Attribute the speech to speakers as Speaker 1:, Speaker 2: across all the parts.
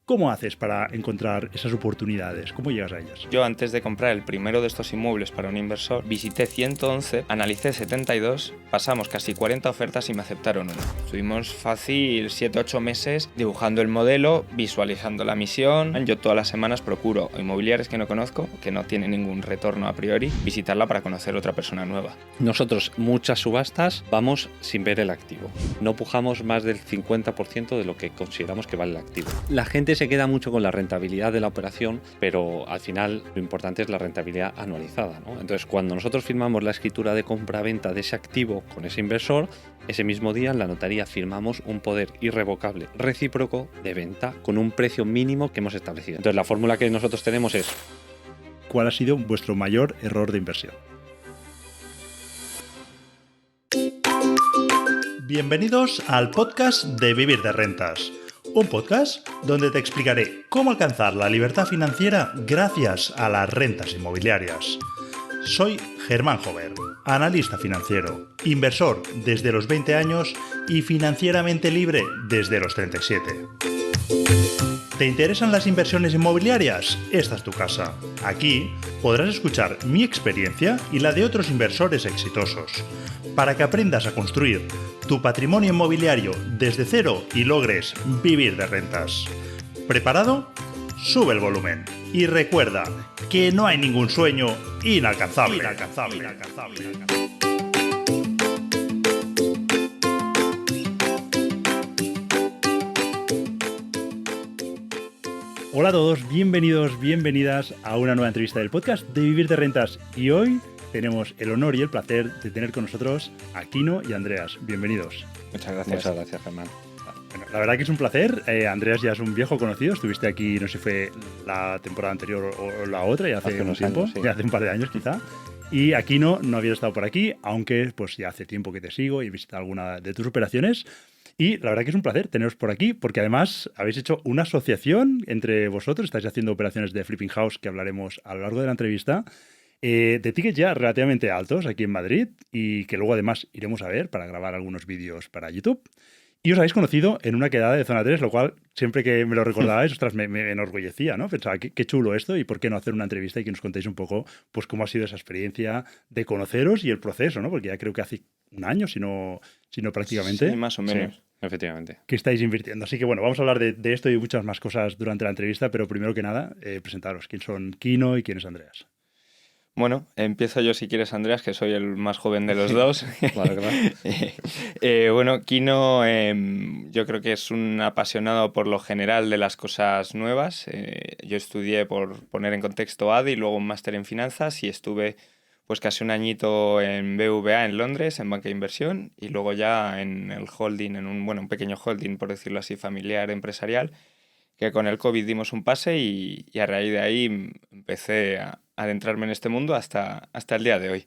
Speaker 1: ¿Cómo haces para encontrar esas oportunidades? ¿Cómo llegas a ellas?
Speaker 2: Yo, antes de comprar el primero de estos inmuebles para un inversor, visité 111, analicé 72, pasamos casi 40 ofertas y me aceptaron una. Estuvimos fácil 7-8 meses dibujando el modelo, visualizando la misión. Yo todas las semanas procuro inmobiliarias que no conozco, que no tienen ningún retorno a priori, visitarla para conocer otra persona nueva.
Speaker 3: Nosotros, muchas subastas, vamos sin ver el activo. No pujamos más del 50% de lo que consideramos que vale el activo. La gente se queda mucho con la rentabilidad de la operación, pero al final lo importante es la rentabilidad anualizada, ¿no? Entonces, cuando nosotros firmamos la escritura de compra-venta de ese activo con ese inversor, ese mismo día en la notaría firmamos un poder irrevocable recíproco de venta con un precio mínimo que hemos establecido. Entonces, la fórmula que nosotros tenemos es:
Speaker 1: ¿cuál ha sido vuestro mayor error de inversión? Bienvenidos al podcast de Vivir de Rentas, un podcast donde te explicaré cómo alcanzar la libertad financiera gracias a las rentas inmobiliarias. Soy Germán Jover, analista financiero, inversor desde los 20 años y financieramente libre desde los 37. ¿Te interesan las inversiones inmobiliarias? Esta es tu casa. Aquí podrás escuchar mi experiencia y la de otros inversores exitosos, para que aprendas a construir tu patrimonio inmobiliario desde cero y logres vivir de rentas. ¿Preparado? Sube el volumen y recuerda que no hay ningún sueño inalcanzable. Hola a todos, bienvenidos, bienvenidas a una nueva entrevista del podcast de Vivir de Rentas. Y hoy tenemos el honor y el placer de tener con nosotros a Kino y Andreas. Bienvenidos.
Speaker 2: Muchas gracias.
Speaker 3: Muchas gracias, Germán.
Speaker 1: Bueno, la verdad que es un placer. Andreas ya es un viejo conocido. Estuviste aquí, no sé si fue la temporada anterior o la otra, ya hace un tiempo,
Speaker 3: años, sí.
Speaker 1: ya hace un par de años quizá. Y a Kino no había estado por aquí, aunque pues ya hace tiempo que te sigo y he visitado alguna de tus operaciones. Y la verdad que es un placer teneros por aquí, porque además habéis hecho una asociación entre vosotros, estáis haciendo operaciones de flipping house que hablaremos a lo largo de la entrevista, de tickets ya relativamente altos aquí en Madrid y que luego además iremos a ver para grabar algunos vídeos para YouTube. Y os habéis conocido en una quedada de Zona 3, lo cual siempre que me lo recordabais, ostras, me enorgullecía, ¿no? Pensaba, qué chulo esto y por qué no hacer una entrevista y que nos contéis un poco pues cómo ha sido esa experiencia de conoceros y el proceso, ¿no? Porque ya creo que hace un año, si no prácticamente.
Speaker 2: Sí, más o menos.
Speaker 3: Sí, efectivamente.
Speaker 1: Que estáis invirtiendo. Así que bueno, vamos a hablar de esto y muchas más cosas durante la entrevista, pero primero que nada, presentaros quién son Kino y quién es Andreas.
Speaker 2: Bueno, empiezo yo si quieres, Andreas, que soy el más joven de los dos.
Speaker 3: Claro.
Speaker 2: Bueno, Kino yo creo que es un apasionado por lo general de las cosas nuevas. Yo estudié, por poner en contexto, ADE y luego un máster en finanzas y estuve pues casi un añito en BVA en Londres, en banca de inversión, y luego ya en el holding, en un pequeño holding, por decirlo así, familiar, empresarial, que con el COVID dimos un pase y a raíz de ahí empecé a adentrarme en este mundo hasta el día de hoy.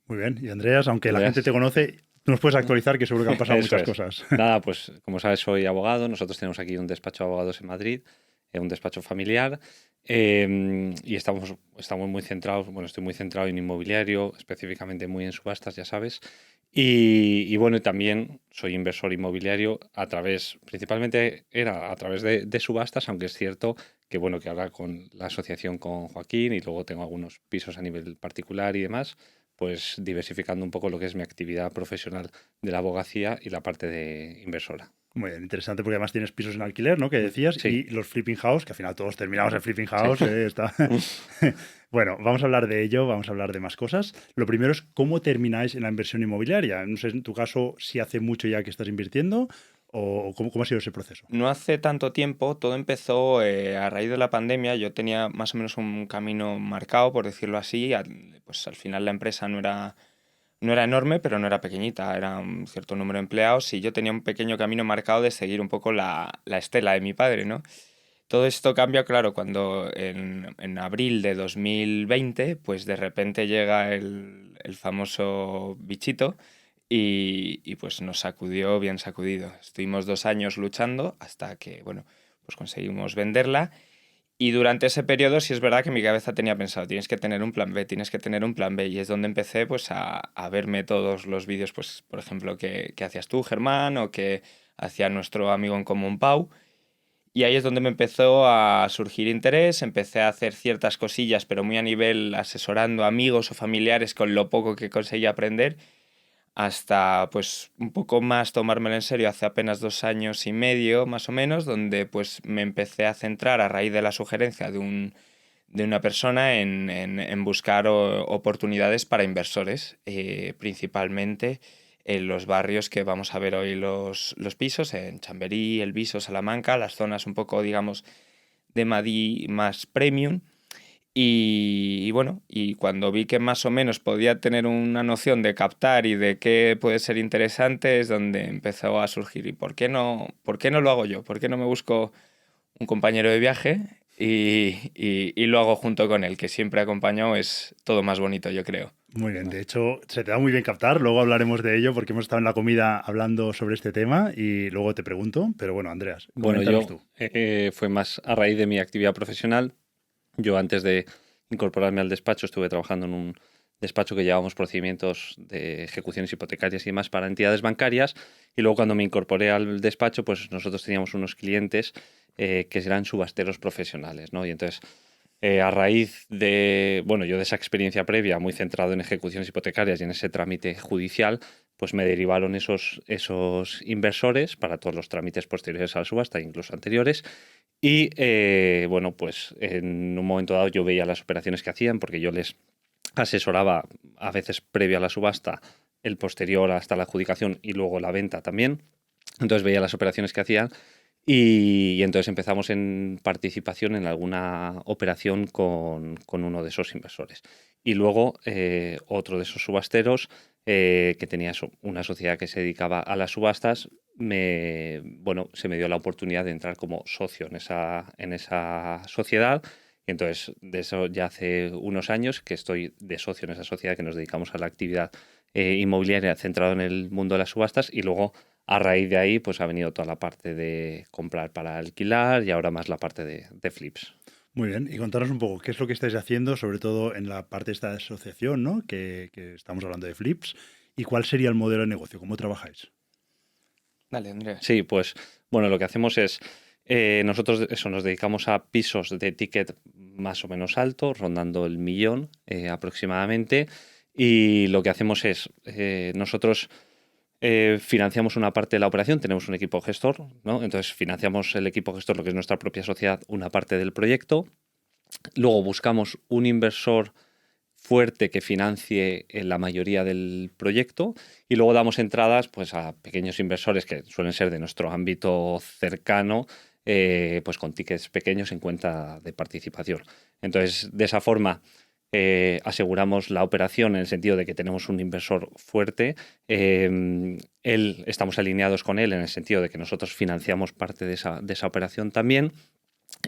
Speaker 1: Muy bien. Y Andreas, aunque la
Speaker 3: Andreas.
Speaker 1: gente te conoce, nos puedes actualizar que seguro que han pasado
Speaker 3: Eso
Speaker 1: muchas
Speaker 3: es.
Speaker 1: cosas.
Speaker 3: Nada, pues como sabes, soy abogado. Nosotros tenemos aquí un despacho de abogados en Madrid, un despacho familiar, y estamos muy centrados, bueno, estoy muy centrado en inmobiliario, específicamente muy en subastas, ya sabes. Y bueno, también soy inversor inmobiliario principalmente era a través de subastas, aunque es cierto que bueno, que ahora con la asociación con Joaquín y luego tengo algunos pisos a nivel particular y demás, pues diversificando un poco lo que es mi actividad profesional de la abogacía y la parte de inversora.
Speaker 1: Muy bien, interesante porque además tienes pisos en alquiler, ¿no? Que decías,
Speaker 3: Sí.
Speaker 1: y los flipping house, que al final todos terminamos en flipping house.
Speaker 3: Sí.
Speaker 1: Está. Bueno, vamos a hablar de ello, vamos a hablar de más cosas. Lo primero es cómo termináis en la inversión inmobiliaria. No sé, en tu caso, si hace mucho ya que estás invirtiendo o cómo ha sido ese proceso.
Speaker 2: No hace tanto tiempo, todo empezó a raíz de la pandemia. Yo tenía más o menos un camino marcado, por decirlo así. Pues al final la empresa no era enorme, pero no era pequeñita, era un cierto número de empleados y yo tenía un pequeño camino marcado de seguir un poco la estela de mi padre, ¿no? Todo esto cambia, claro, cuando en abril de 2020, pues de repente llega el famoso bichito y pues nos sacudió bien sacudido. Estuvimos 2 años luchando hasta que, bueno, pues conseguimos venderla. Y durante ese periodo sí es verdad que mi cabeza tenía pensado, tienes que tener un plan B, tienes que tener un plan B. Y es donde empecé pues a verme todos los vídeos, pues por ejemplo, que hacías tú, Germán, o que hacía nuestro amigo en común, Pau. Y ahí es donde me empezó a surgir interés, empecé a hacer ciertas cosillas, pero muy a nivel asesorando amigos o familiares con lo poco que conseguía aprender, hasta pues un poco más tomármelo en serio hace apenas 2 años y medio más o menos, donde pues me empecé a centrar a raíz de la sugerencia de una persona en buscar oportunidades para inversores, principalmente en los barrios que vamos a ver hoy los pisos, en Chamberí, El Viso, Salamanca, las zonas un poco, digamos, de Madrid más premium. Y bueno, y cuando vi que más o menos podía tener una noción de captar y de qué puede ser interesante, es donde empezó a surgir. ¿Y por qué no lo hago yo? ¿Por qué no me busco un compañero de viaje y lo hago junto con él? Que siempre acompañado es todo más bonito, yo creo.
Speaker 1: Muy bien, de hecho, se te da muy bien captar, luego hablaremos de ello porque hemos estado en la comida hablando sobre este tema y luego te pregunto, pero bueno, Andreas,
Speaker 3: Bueno,
Speaker 1: coméntanos
Speaker 3: yo
Speaker 1: tú.
Speaker 3: fue más a raíz de mi actividad profesional. Yo antes de incorporarme al despacho estuve trabajando en un despacho que llevábamos procedimientos de ejecuciones hipotecarias y demás para entidades bancarias, y luego cuando me incorporé al despacho pues nosotros teníamos unos clientes que eran subasteros profesionales, ¿no? Y entonces a raíz de, bueno, yo de esa experiencia previa muy centrado en ejecuciones hipotecarias y en ese trámite judicial, pues me derivaron esos inversores para todos los trámites posteriores a la subasta, incluso anteriores. Y bueno, pues en un momento dado yo veía las operaciones que hacían porque yo les asesoraba a veces previo a la subasta, el posterior hasta la adjudicación y luego la venta también. Entonces veía las operaciones que hacían y entonces empezamos en participación en alguna operación con uno de esos inversores. Y luego otro de esos subasteros que tenía una sociedad que se dedicaba a las subastas, bueno, se me dio la oportunidad de entrar como socio en esa sociedad. Y entonces, de eso ya hace unos años que estoy de socio en esa sociedad que nos dedicamos a la actividad inmobiliaria centrada en el mundo de las subastas, y luego a raíz de ahí pues ha venido toda la parte de comprar para alquilar y ahora más la parte de flips.
Speaker 1: Muy bien, y contanos un poco qué es lo que estáis haciendo, sobre todo en la parte de esta asociación, ¿no? Que estamos hablando de flips, y cuál sería el modelo de negocio, cómo trabajáis.
Speaker 2: Dale, Andrés.
Speaker 3: Sí, pues bueno, lo que hacemos es, nosotros eso, nos dedicamos a pisos de ticket más o menos alto, rondando el 1.000.000 aproximadamente, y lo que hacemos es, nosotros financiamos una parte de la operación, tenemos un equipo gestor, ¿no? Entonces financiamos el equipo gestor, lo que es nuestra propia sociedad, una parte del proyecto. Luego buscamos un inversor fuerte que financie la mayoría del proyecto y luego damos entradas pues a pequeños inversores que suelen ser de nuestro ámbito cercano, pues con tickets pequeños en cuenta de participación. Entonces, de esa forma aseguramos la operación en el sentido de que tenemos un inversor fuerte. Estamos alineados con él en el sentido de que nosotros financiamos parte de esa operación también,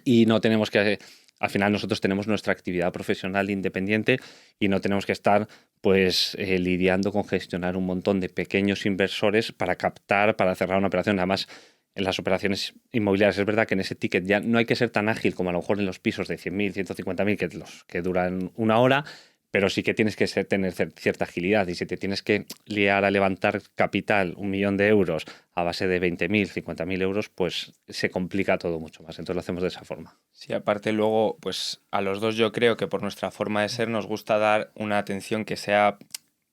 Speaker 3: y no tenemos que, al final nosotros tenemos nuestra actividad profesional independiente y no tenemos que estar pues lidiando con gestionar un montón de pequeños inversores para captar, para cerrar una operación. Además, en las operaciones inmobiliarias es verdad que en ese ticket ya no hay que ser tan ágil como a lo mejor en los pisos de 100.000, 150.000 que duran una hora, pero sí que tienes que tener cierta agilidad, y si te tienes que liar a levantar capital, 1.000.000 de euros a base de 20.000, 50.000 euros, pues se complica todo mucho más. Entonces lo hacemos de esa forma.
Speaker 2: Sí, aparte luego, pues a los dos yo creo que por nuestra forma de ser nos gusta dar una atención que sea,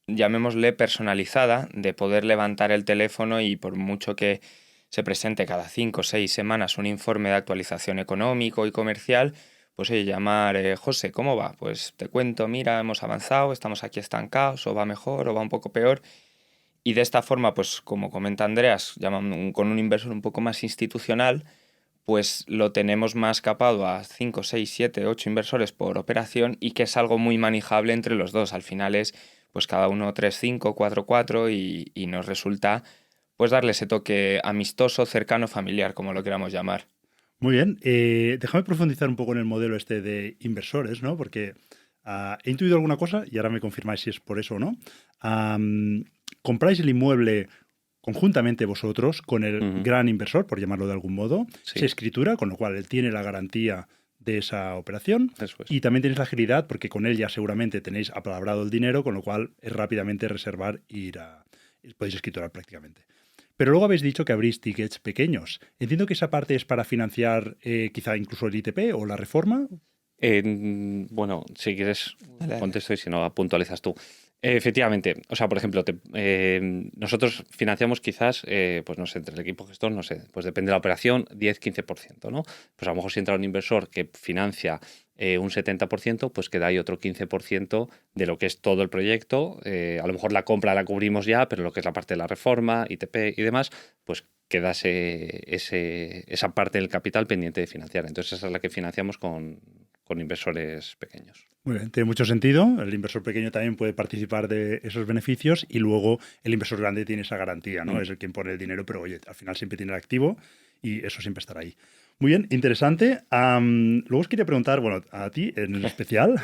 Speaker 2: llamémosle personalizada, de poder levantar el teléfono y por mucho que se presente cada 5 o 6 semanas un informe de actualización económico y comercial, pues oye, llamar, José, ¿cómo va? Pues te cuento, mira, hemos avanzado, estamos aquí estancados, o va mejor, o va un poco peor. Y de esta forma, pues como comenta Andreas, con un inversor un poco más institucional, pues lo tenemos más capado a 5, 6, 7, 8 inversores por operación, y que es algo muy manejable entre los dos. Al final es pues cada uno 3, 5, 4, 4 y nos resulta pues darle ese toque amistoso, cercano, familiar, como lo queramos llamar.
Speaker 1: Muy bien, déjame profundizar un poco en el modelo este de inversores, ¿no? Porque he intuido alguna cosa y ahora me confirmáis si es por eso o no. Compráis el inmueble conjuntamente vosotros con el
Speaker 3: Ujú.
Speaker 1: gran inversor, por llamarlo de algún modo.
Speaker 3: Sí.
Speaker 1: Se escritura, con lo cual él tiene la garantía de esa operación.
Speaker 3: Eso es.
Speaker 1: Y también tenéis la agilidad porque con él ya seguramente tenéis apalabrado el dinero, con lo cual es rápidamente reservar e podéis escriturar prácticamente. Pero luego habéis dicho que abrís tickets pequeños. Entiendo que esa parte es para financiar quizá incluso el ITP o la reforma.
Speaker 3: Bueno, si quieres
Speaker 2: Dale.
Speaker 3: contesto y si no puntualizas tú. Efectivamente, o sea, por ejemplo, nosotros financiamos quizás, pues no sé, entre el equipo gestor, no sé, pues depende de la operación, 10-15%, ¿no? Pues a lo mejor si entra un inversor que financia un 70%, pues queda ahí otro 15% de lo que es todo el proyecto. A lo mejor la compra la cubrimos ya, pero lo que es la parte de la reforma, ITP y demás, pues queda esa parte del capital pendiente de financiar. Entonces esa es la que financiamos con inversores pequeños.
Speaker 1: Muy bien, tiene mucho sentido. El inversor pequeño también puede participar de esos beneficios y luego el inversor grande tiene esa garantía, ¿no? Es el quien pone el dinero, pero oye, al final siempre tiene el activo y eso siempre estará ahí. Muy bien, interesante. Luego os quería preguntar, bueno, a ti en especial,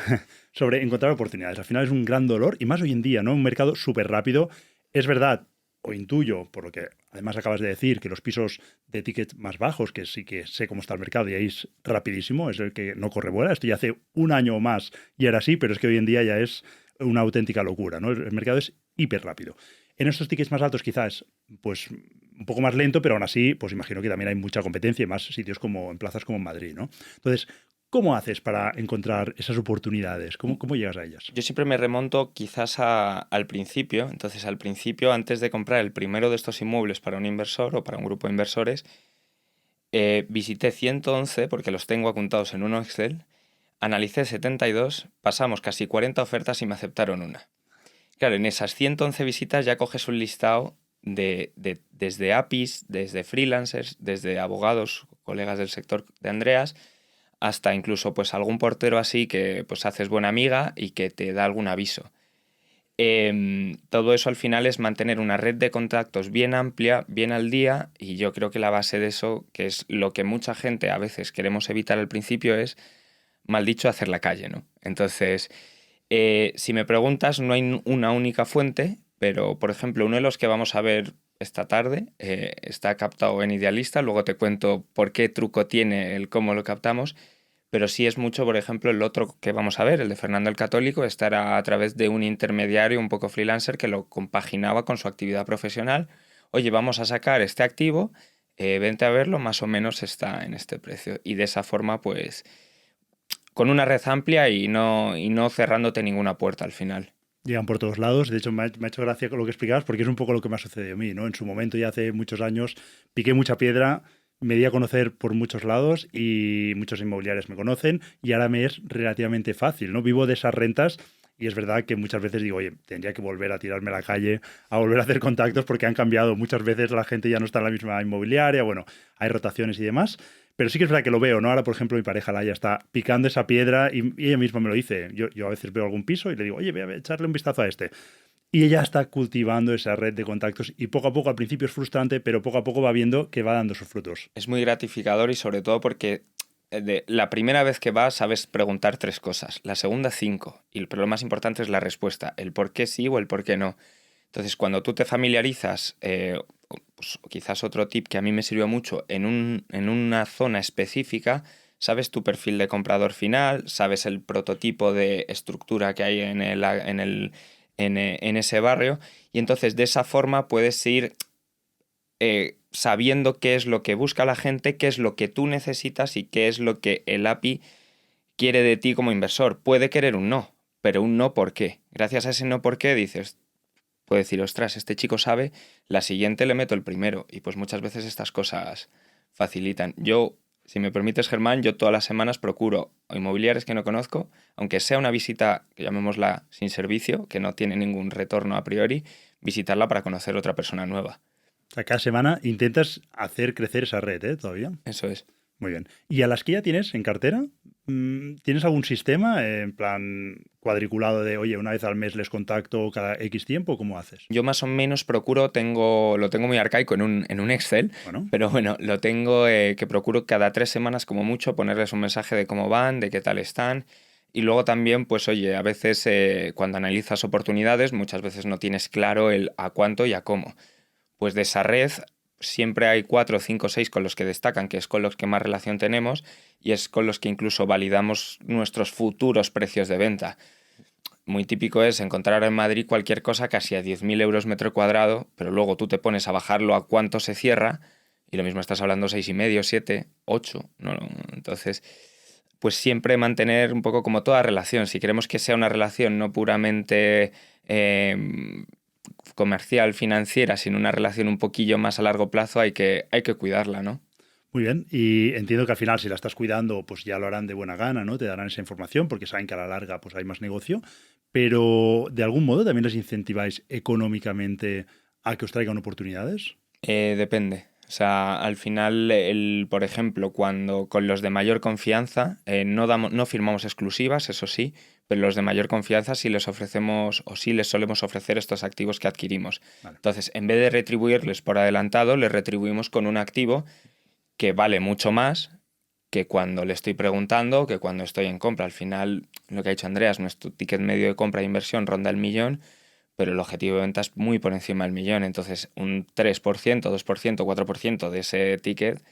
Speaker 1: sobre encontrar oportunidades. Al final es un gran dolor y más hoy en día, ¿no? Un mercado súper rápido. Es verdad, o intuyo, por lo que además acabas de decir, que los pisos de ticket más bajos, que sí que sé cómo está el mercado y ahí es rapidísimo, es el que no corre vuela. Esto ya hace un año o más y era así, pero es que hoy en día ya es una auténtica locura, ¿no? El mercado es hiper rápido. En estos tickets más altos quizás, pues un poco más lento, pero aún así, pues imagino que también hay mucha competencia y más sitios como en plazas como en Madrid, ¿no? Entonces, ¿cómo haces para encontrar esas oportunidades? ¿Cómo llegas a ellas?
Speaker 2: Yo siempre me remonto quizás al principio. Entonces, al principio, antes de comprar el primero de estos inmuebles para un inversor o para un grupo de inversores, visité 111 porque los tengo apuntados en un Excel, analicé 72, pasamos casi 40 ofertas y me aceptaron una. Claro, en esas 111 visitas ya coges un listado desde APIs, desde freelancers, desde abogados, colegas del sector de Andreas, hasta incluso pues algún portero así que pues haces buena amiga y que te da algún aviso. Todo eso al final es mantener una red de contactos bien amplia, bien al día, y yo creo que la base de eso, que es lo que mucha gente a veces queremos evitar al principio, es, mal dicho, hacer la calle, ¿no? Entonces, si me preguntas, no hay una única fuente, pero por ejemplo, uno de los que vamos a ver esta tarde está captado en Idealista, luego te cuento por qué truco tiene el cómo lo captamos. Pero sí es mucho, por ejemplo, el otro que vamos a ver, el de Fernando el Católico, estará a través de un intermediario un poco freelancer que lo compaginaba con su actividad profesional. Oye, vamos a sacar este activo, vente a verlo, más o menos está en este precio. Y de esa forma, pues, con una red amplia y no cerrándote ninguna puerta al final.
Speaker 1: Llegan por todos lados. De hecho, me ha hecho gracia con lo que explicabas porque es un poco lo que me ha sucedido a mí, ¿no? En su momento, ya hace muchos años, piqué mucha piedra, me di a conocer por muchos lados y muchos inmobiliarios me conocen y ahora me es relativamente fácil, ¿no? Vivo de esas rentas y es verdad que muchas veces digo, oye, tendría que volver a tirarme a la calle, a volver a hacer contactos porque han cambiado. Muchas veces la gente ya no está en la misma inmobiliaria, bueno, hay rotaciones y demás. Pero sí que es verdad que lo veo, ¿no? Ahora, por ejemplo, mi pareja Laia está picando esa piedra y ella misma me lo dice. Yo a veces veo algún piso y le digo, oye, voy a echarle un vistazo a este. Y ella está cultivando esa red de contactos y poco a poco, al principio es frustrante, pero poco a poco va viendo que va dando sus frutos.
Speaker 2: Es muy gratificador y sobre todo porque la primera vez que vas sabes preguntar 3 cosas, la segunda 5, pero lo más importante es la respuesta, el por qué sí o el por qué no. Entonces, cuando tú te familiarizas, pues, quizás otro tip que a mí me sirvió mucho, en una zona específica, sabes tu perfil de comprador final, sabes el prototipo de estructura que hay en ese barrio, y entonces de esa forma puedes ir sabiendo qué es lo que busca la gente, qué es lo que tú necesitas y qué es lo que el API quiere de ti como inversor. Puede querer un no, pero un no ¿por qué? Gracias a ese no ¿por qué? Dices, puede decir, ostras, este chico sabe, la siguiente le meto el primero. Y pues muchas veces estas cosas facilitan. Yo, si me permites, Germán, yo todas las semanas procuro inmobiliarias que no conozco, aunque sea una visita, que llamémosla sin servicio, que no tiene ningún retorno a priori, visitarla para conocer otra persona nueva.
Speaker 1: O sea, cada semana intentas hacer crecer esa red, ¿eh? Todavía.
Speaker 2: Eso es.
Speaker 1: Muy bien. ¿Y a las que ya tienes en cartera? ¿Tienes algún sistema en plan cuadriculado de, oye, una vez al mes les contacto cada X tiempo? ¿Cómo haces?
Speaker 2: Yo más o menos procuro, lo tengo muy arcaico en un Excel,
Speaker 1: Bueno.
Speaker 2: pero bueno, lo tengo que procuro cada 3 semanas como mucho ponerles un mensaje de cómo van, de qué tal están. Y luego también, pues oye, a veces cuando analizas oportunidades, muchas veces no tienes claro el a cuánto y a cómo. Pues de esa red siempre hay 4, 5, 6 con los que destacan, que es con los que más relación tenemos y es con los que incluso validamos nuestros futuros precios de venta. muy típico es encontrar ahora en Madrid cualquier cosa casi a 10.000 euros metro cuadrado, pero luego tú te pones a bajarlo a cuánto se cierra y lo mismo estás hablando 6,5, 7, 8. ¿No? Entonces, pues siempre mantener un poco como toda relación. Si queremos que sea una relación no puramente comercial, financiera, sino una relación un poquillo más a largo plazo, hay que cuidarla, ¿no?
Speaker 1: Muy bien, y entiendo que al final si la estás cuidando, pues ya lo harán de buena gana, ¿no? Te darán esa información porque saben que a la larga pues hay más negocio, pero de algún modo también les incentiváis económicamente a que os traigan oportunidades.
Speaker 2: Depende. O sea, al final, por ejemplo, cuando con los de mayor confianza, no firmamos exclusivas, eso sí, pero los de mayor confianza sí les ofrecemos o sí les solemos ofrecer estos activos que adquirimos.
Speaker 1: Vale.
Speaker 2: Entonces, en vez de retribuirles por adelantado, les retribuimos con un activo que vale mucho más que cuando le estoy preguntando, que cuando estoy en compra. Al final, lo que ha dicho Andreas, nuestro ticket medio de compra e inversión ronda el 1.000.000, pero el objetivo de venta es muy por encima del 1.000.000. Entonces, un 3%, 2%, 4% de ese ticket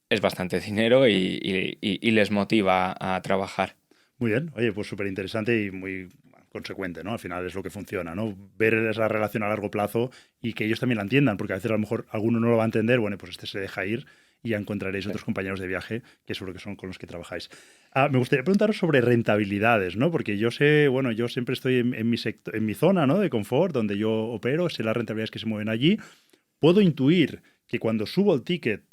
Speaker 2: es bastante dinero y les motiva a trabajar.
Speaker 1: Muy bien, oye, pues súper interesante y muy consecuente, ¿no? Al final es lo que funciona, ¿no? Ver esa relación a largo plazo y que ellos también la entiendan, porque a veces a lo mejor alguno no lo va a entender, bueno, pues este se deja ir y ya encontraréis otros compañeros de viaje que seguro que son con los que trabajáis. Me gustaría preguntaros sobre rentabilidades, ¿no? Porque yo sé, bueno, yo siempre estoy en mi sector, en mi zona, ¿no? De confort, donde yo opero, sé las rentabilidades que se mueven allí. Puedo intuir que cuando subo el ticket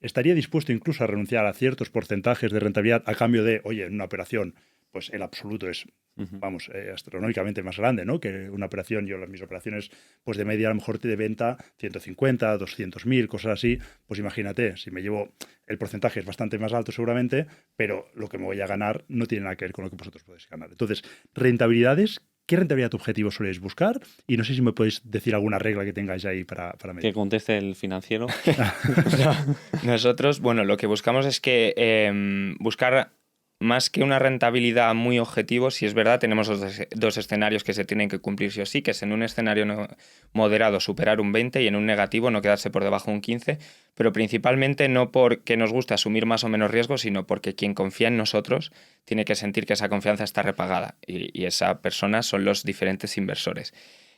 Speaker 1: estaría dispuesto incluso a renunciar a ciertos porcentajes de rentabilidad a cambio de, oye, en una operación, pues el absoluto es, vamos, astronómicamente más grande, ¿no? Que una operación, mis operaciones, pues de media a lo mejor de venta 150, 200.000, cosas así, pues imagínate, si me llevo, el porcentaje es bastante más alto seguramente, pero lo que me voy a ganar no tiene nada que ver con lo que vosotros podéis ganar. Entonces, rentabilidades, ¿qué rentabilidad objetivo soléis buscar? Y no sé si me podéis decir alguna regla que tengáis ahí para medir.
Speaker 3: Que conteste el financiero.
Speaker 2: Nosotros, bueno, lo que buscamos es que buscar más que una rentabilidad muy objetivo, si es verdad, tenemos dos escenarios que se tienen que cumplir sí o sí, que es en un escenario moderado superar un 20 y en un negativo no quedarse por debajo de un 15, pero principalmente no porque nos guste asumir más o menos riesgo, sino porque quien confía en nosotros tiene que sentir que esa confianza está repagada y esa persona son los diferentes inversores.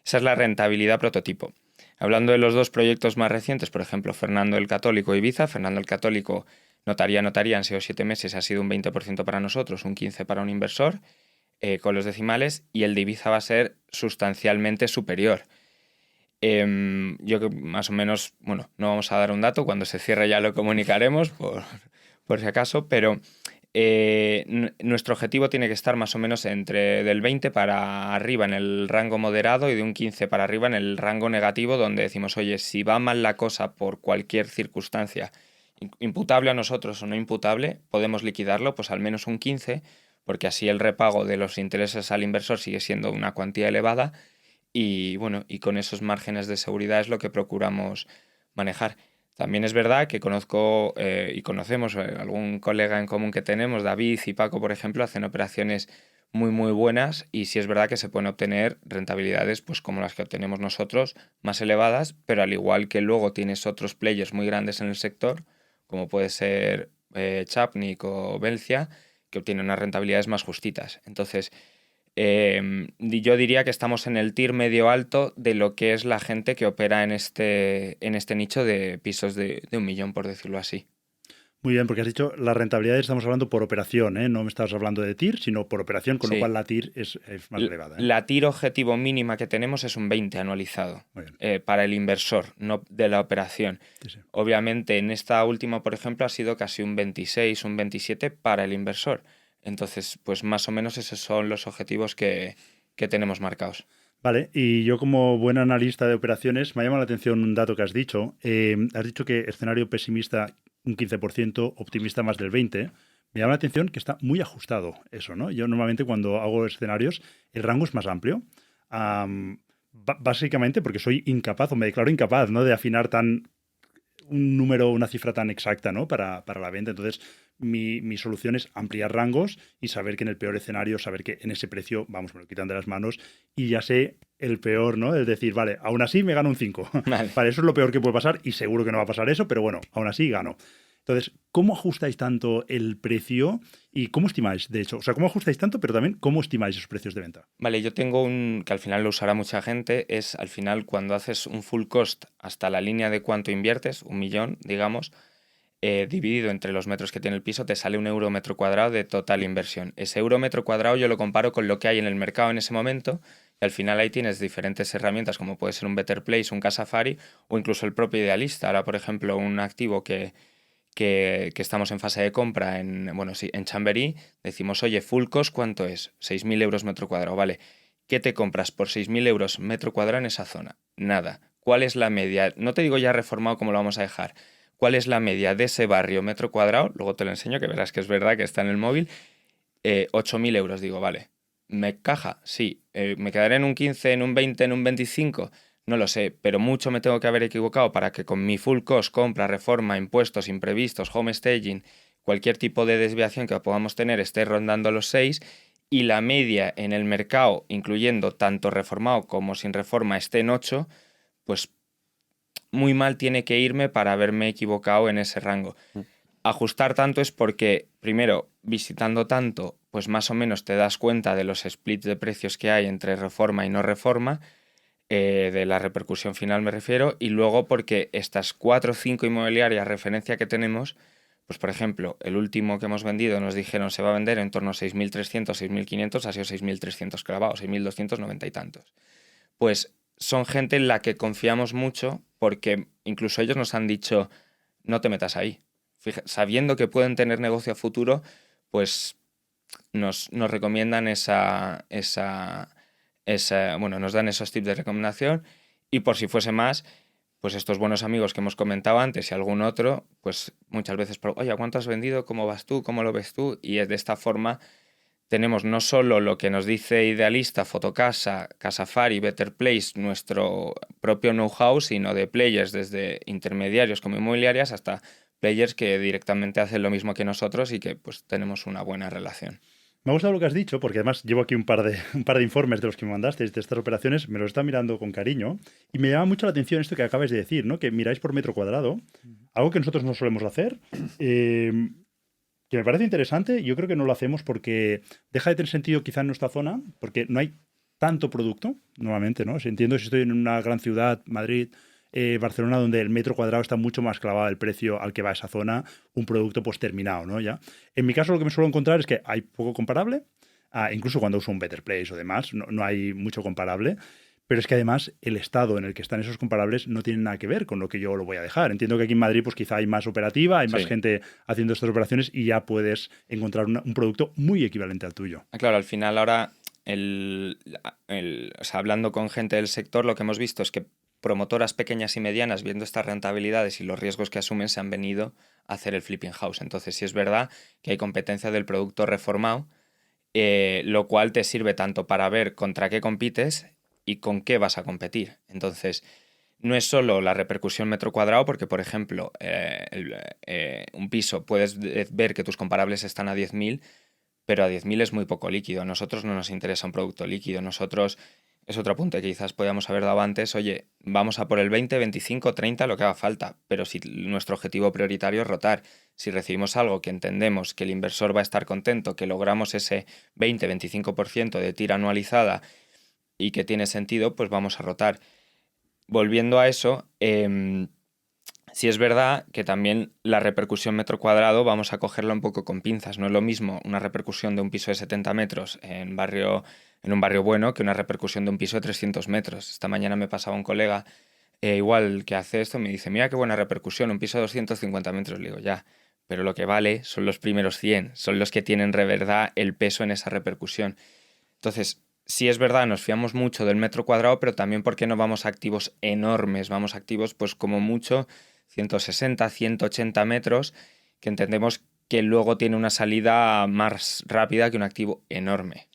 Speaker 2: Esa es la rentabilidad prototipo. Hablando de los dos proyectos más recientes, por ejemplo, Fernando el Católico y Ibiza, Fernando el Católico notaría, han sido 7 meses, ha sido un 20% para nosotros, un 15% para un inversor, con los decimales, y el de Ibiza va a ser sustancialmente superior. Yo que más o menos, bueno, no vamos a dar un dato, cuando se cierre ya lo comunicaremos, por si acaso, pero nuestro objetivo tiene que estar más o menos entre del 20 para arriba en el rango moderado y de un 15 para arriba en el rango negativo, donde decimos, oye, si va mal la cosa por cualquier circunstancia, imputable a nosotros o no imputable, podemos liquidarlo, pues al menos un 15, porque así el repago de los intereses al inversor sigue siendo una cuantía elevada y bueno, y con esos márgenes de seguridad es lo que procuramos manejar. También es verdad que conozco y conocemos algún colega en común que tenemos, David y Paco, por ejemplo, hacen operaciones muy muy buenas y sí es verdad que se pueden obtener rentabilidades pues como las que obtenemos nosotros, más elevadas, pero al igual que luego tienes otros players muy grandes en el sector, como puede ser Chapnik o Belcia, que obtienen unas rentabilidades más justitas. Entonces, yo diría que estamos en el tier medio alto de lo que es la gente que opera en este nicho de pisos de 1 millón, por decirlo así.
Speaker 1: Muy bien, porque has dicho las rentabilidades, estamos hablando por operación, ¿eh? No me estás hablando de TIR, sino por operación, con lo cual la TIR es más elevada.
Speaker 2: La TIR objetivo mínima que tenemos es un 20 anualizado para el inversor, no de la operación. Sí. Obviamente, en esta última, por ejemplo, ha sido casi un 26, un 27 para el inversor. Entonces, pues más o menos esos son los objetivos que tenemos marcados.
Speaker 1: Vale, y yo como buen analista de operaciones, me ha llamado la atención un dato que has dicho. Has dicho que escenario pesimista un 15%, optimista más del 20%. Me llama la atención que está muy ajustado eso, ¿no? Yo normalmente cuando hago escenarios, el rango es más amplio. Básicamente porque soy incapaz, o me declaro incapaz, ¿no? De afinar un número, una cifra tan exacta, ¿no? Para la venta. Entonces, mi solución es ampliar rangos y saber que en el peor escenario, saber que en ese precio, vamos, me lo quitan de las manos y ya sé el peor, ¿no? Es decir, vale, aún así me gano un 5. Vale, eso es lo peor que puede pasar y seguro que no va a pasar eso, pero bueno, aún así gano. Entonces, ¿cómo ajustáis tanto el precio y cómo estimáis, de hecho? O sea, ¿cómo ajustáis tanto, pero también cómo estimáis esos precios de venta?
Speaker 2: Vale, yo tengo que al final lo usará mucha gente, es al final cuando haces un full cost hasta la línea de cuánto inviertes, 1.000.000, digamos, dividido entre los metros que tiene el piso, te sale 1 euro metro cuadrado de total inversión. Ese euro metro cuadrado yo lo comparo con lo que hay en el mercado en ese momento y al final ahí tienes diferentes herramientas como puede ser un Better Place, un Casafari o incluso el propio Idealista. Ahora, por ejemplo, un activo que estamos en fase de compra en Chamberí, decimos, oye, full cost, ¿cuánto es? 6.000 euros metro cuadrado, vale. ¿Qué te compras por 6.000 euros metro cuadrado en esa zona? Nada. ¿Cuál es la media? No te digo ya reformado cómo lo vamos a dejar. ¿Cuál es la media de ese barrio metro cuadrado? Luego te lo enseño, que verás que es verdad que está en el móvil. 8.000 euros, digo, vale. ¿Me caja? Sí. ¿Me quedaré en un 15, en un 20, en un 25? No lo sé, pero mucho me tengo que haber equivocado para que con mi full cost, compra, reforma, impuestos, imprevistos, home staging, cualquier tipo de desviación que podamos tener esté rondando los 6 y la media en el mercado, incluyendo tanto reformado como sin reforma, esté en 8, pues muy mal tiene que irme para haberme equivocado en ese rango. Ajustar tanto es porque, primero, visitando tanto, pues más o menos te das cuenta de los splits de precios que hay entre reforma y no reforma, de la repercusión final me refiero, y luego porque estas 4 o 5 inmobiliarias referencia que tenemos, pues por ejemplo, el último que hemos vendido nos dijeron se va a vender en torno a 6.300, 6.500, ha sido 6.300 clavados, 6.290 y tantos. Pues son gente en la que confiamos mucho porque incluso ellos nos han dicho no te metas ahí. Sabiendo que pueden tener negocio a futuro, pues nos recomiendan nos dan esos tips de recomendación y por si fuese más, pues estos buenos amigos que hemos comentado antes y algún otro, pues muchas veces, oye, ¿cuánto has vendido? ¿Cómo vas tú? ¿Cómo lo ves tú? Y es de esta forma tenemos no solo lo que nos dice Idealista, Fotocasa, Casafari, Better Place, nuestro propio know-how, sino de players desde intermediarios como inmobiliarias hasta players que directamente hacen lo mismo que nosotros y que pues tenemos una buena relación.
Speaker 1: Me ha gustado lo que has dicho, porque además llevo aquí un par de informes de los que me mandasteis de estas operaciones, me los está mirando con cariño, y me llama mucho la atención esto que acabas de decir, ¿no? Que miráis por metro cuadrado, algo que nosotros no solemos hacer, que me parece interesante. Yo creo que no lo hacemos porque deja de tener sentido quizá en nuestra zona, porque no hay tanto producto, nuevamente, ¿no? Si entiendo si estoy en una gran ciudad, Madrid, Barcelona, donde el metro cuadrado está mucho más clavado el precio al que va a esa zona, un producto pues terminado, ¿no? Ya. En mi caso lo que me suelo encontrar es que hay poco comparable, incluso cuando uso un Better Place o demás, no hay mucho comparable, pero es que además el estado en el que están esos comparables no tiene nada que ver con lo que yo lo voy a dejar. Entiendo que aquí en Madrid pues quizá hay más operativa, hay más gente haciendo estas operaciones y ya puedes encontrar un producto muy equivalente al tuyo.
Speaker 2: Claro, al final ahora, hablando con gente del sector, lo que hemos visto es que promotoras pequeñas y medianas, viendo estas rentabilidades y los riesgos que asumen, se han venido a hacer el flipping house. Entonces sí es verdad que hay competencia del producto reformado, lo cual te sirve tanto para ver contra qué compites y con qué vas a competir. Entonces no es solo la repercusión metro cuadrado, porque por ejemplo un piso puedes ver que tus comparables están a 10.000, pero a 10.000 es muy poco líquido. A nosotros no nos interesa un producto líquido. Nosotros, es otro apunte que quizás podíamos haber dado antes, oye, vamos a por el 20, 25, 30, lo que haga falta, pero si nuestro objetivo prioritario es rotar, si recibimos algo que entendemos que el inversor va a estar contento, que logramos ese 20-25% de tira anualizada y que tiene sentido, pues vamos a rotar. Volviendo a eso, sí es verdad que también la repercusión metro cuadrado vamos a cogerla un poco con pinzas. No es lo mismo una repercusión de un piso de 70 metros en un barrio bueno que una repercusión de un piso de 300 metros. Esta mañana me pasaba un colega igual que hace esto, me dice, mira qué buena repercusión, un piso de 250 metros. Le digo, ya, pero lo que vale son los primeros 100, son los que tienen de verdad el peso en esa repercusión. Entonces, sí es verdad, nos fiamos mucho del metro cuadrado, pero también porque no vamos a activos enormes, vamos a activos pues como mucho 160, 180 metros, que entendemos que luego tiene una salida más rápida que un activo enorme.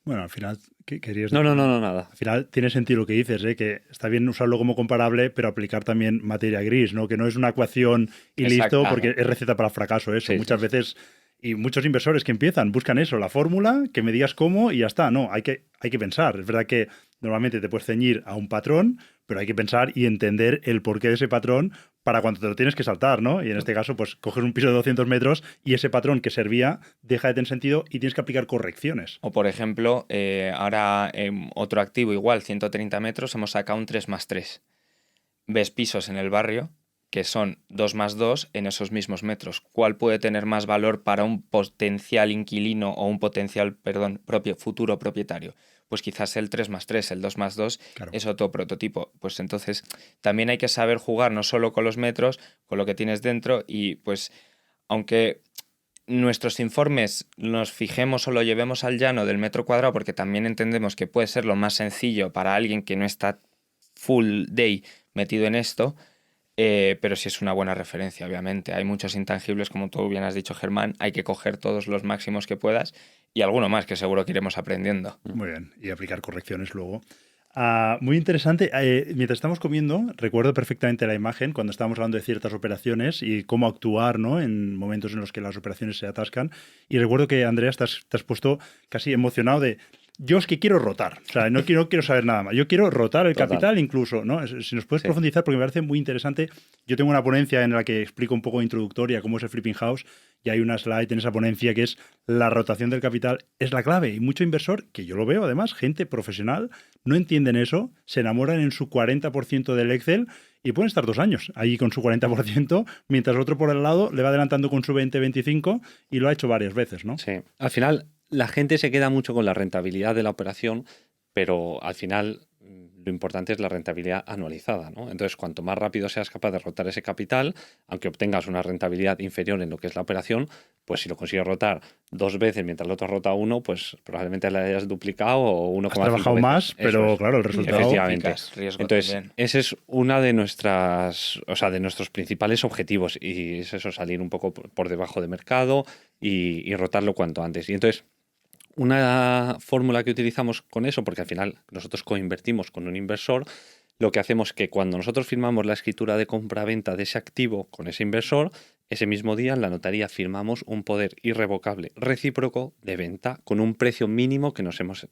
Speaker 1: Bueno, al final, ¿qué querías
Speaker 3: decir? No,
Speaker 1: No,
Speaker 3: nada.
Speaker 1: Al final tiene sentido lo que dices, que está bien usarlo como comparable, pero aplicar también materia gris, ¿no? Que no es una ecuación y listo, porque es receta para el fracaso eso. Muchas veces, y muchos inversores que empiezan, buscan eso, la fórmula, que me digas cómo y ya está. No, hay que pensar. Es verdad que normalmente te puedes ceñir a un patrón, pero hay que pensar y entender el porqué de ese patrón para cuando te lo tienes que saltar, ¿no? Y en este caso, pues coges un piso de 200 metros y ese patrón que servía deja de tener sentido y tienes que aplicar correcciones.
Speaker 2: O por ejemplo, ahora otro activo igual, 130 metros, hemos sacado un 3+3. Ves pisos en el barrio que son 2+2 en esos mismos metros. ¿Cuál puede tener más valor para un potencial inquilino o un potencial, futuro propietario? Pues quizás el 3+3, el 2+2
Speaker 1: Claro.
Speaker 2: es otro prototipo. Pues entonces también hay que saber jugar no solo con los metros, con lo que tienes dentro y pues aunque nuestros informes nos fijemos o lo llevemos al llano del metro cuadrado porque también entendemos que puede ser lo más sencillo para alguien que no está full day metido en esto, pero sí es una buena referencia, obviamente. Hay muchos intangibles, como tú bien has dicho, Germán, hay que coger todos los máximos que puedas y alguno más que seguro que iremos aprendiendo.
Speaker 1: Muy bien, y aplicar correcciones luego. Muy interesante. Mientras estamos comiendo, recuerdo perfectamente la imagen cuando estábamos hablando de ciertas operaciones y cómo actuar, ¿no?, en momentos en los que las operaciones se atascan. Y recuerdo que, Andreas, te has puesto casi emocionado de... Yo es que quiero rotar, o sea, no quiero saber nada más. Yo quiero rotar el capital incluso, ¿no? Si nos puedes profundizar, porque me parece muy interesante. Yo tengo una ponencia en la que explico un poco introductoria cómo es el flipping house y hay una slide en esa ponencia que es la rotación del capital es la clave. Y mucho inversor, que yo lo veo además, gente profesional, no entienden eso, se enamoran en su 40% del Excel y pueden estar 2 años ahí con su 40%, mientras el otro por el lado le va adelantando con su 20-25 y lo ha hecho varias veces, ¿no?
Speaker 3: Sí, al final la gente se queda mucho con la rentabilidad de la operación, pero al final lo importante es la rentabilidad anualizada, ¿no? Entonces, cuanto más rápido seas capaz de rotar ese capital, aunque obtengas una rentabilidad inferior en lo que es la operación, pues si lo consigues rotar 2 veces mientras el otro rota 1, pues probablemente la hayas duplicado o 1,5 veces.
Speaker 1: Has trabajado más, pero claro, el resultado...
Speaker 3: Efectivamente. Entonces,
Speaker 2: también.
Speaker 3: ese es una de nuestros principales objetivos y es eso, salir un poco por debajo de mercado y rotarlo cuanto antes. Y entonces, una fórmula que utilizamos con eso, porque al final nosotros coinvertimos con un inversor, lo que hacemos es que cuando nosotros firmamos la escritura de compra-venta de ese activo con ese inversor, ese mismo día en la notaría firmamos un poder irrevocable recíproco de venta con un precio mínimo que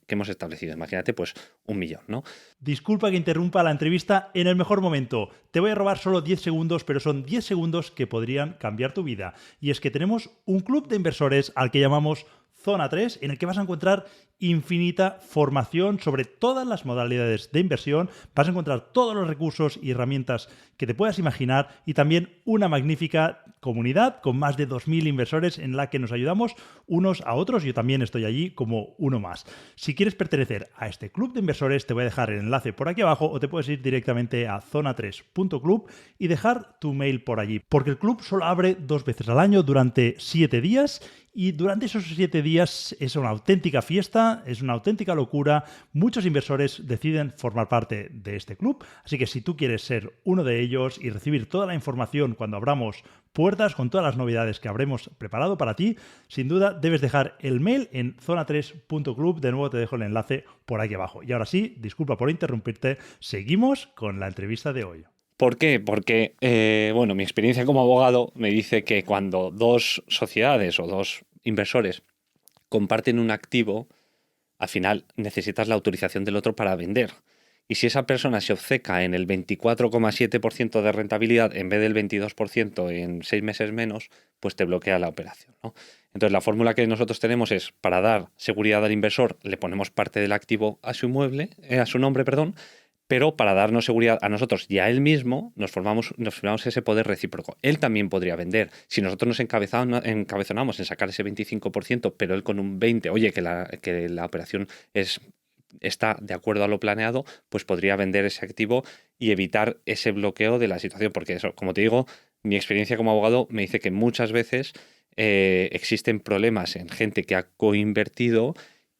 Speaker 3: hemos establecido. Imagínate, pues 1 millón, ¿no?
Speaker 1: Disculpa que interrumpa la entrevista en el mejor momento. Te voy a robar solo 10 segundos, pero son 10 segundos que podrían cambiar tu vida. Y es que tenemos un club de inversores al que llamamos Zona 3, en el que vas a encontrar infinita formación sobre todas las modalidades de inversión, vas a encontrar todos los recursos y herramientas que te puedas imaginar y también una magnífica comunidad con más de 2.000 inversores en la que nos ayudamos unos a otros. Yo también estoy allí como uno más. Si quieres pertenecer a este club de inversores, te voy a dejar el enlace por aquí abajo o te puedes ir directamente a zona3.club y dejar tu mail por allí, porque el club solo abre 2 veces al año durante 7 días. Y durante esos 7 días es una auténtica fiesta, es una auténtica locura. Muchos inversores deciden formar parte de este club. Así que si tú quieres ser uno de ellos y recibir toda la información cuando abramos puertas con todas las novedades que habremos preparado para ti, sin duda debes dejar el mail en zona3.club. De nuevo te dejo el enlace por aquí abajo. Y ahora sí, disculpa por interrumpirte, seguimos con la entrevista de hoy.
Speaker 3: ¿Por qué? Porque, mi experiencia como abogado me dice que cuando 2 sociedades o 2 inversores comparten un activo, al final necesitas la autorización del otro para vender. Y si esa persona se obceca en el 24,7% de rentabilidad en vez del 22% en 6 meses menos, pues te bloquea la operación, ¿no? Entonces, la fórmula que nosotros tenemos es, para dar seguridad al inversor, le ponemos parte del activo a su nombre, pero para darnos seguridad a nosotros y a él mismo, nos firmamos ese poder recíproco. Él también podría vender. Si nosotros nos encabezonamos en sacar ese 25%, pero él con un 20%, oye, que la operación está de acuerdo a lo planeado, pues podría vender ese activo y evitar ese bloqueo de la situación. Porque eso, como te digo, mi experiencia como abogado me dice que muchas veces existen problemas en gente que ha coinvertido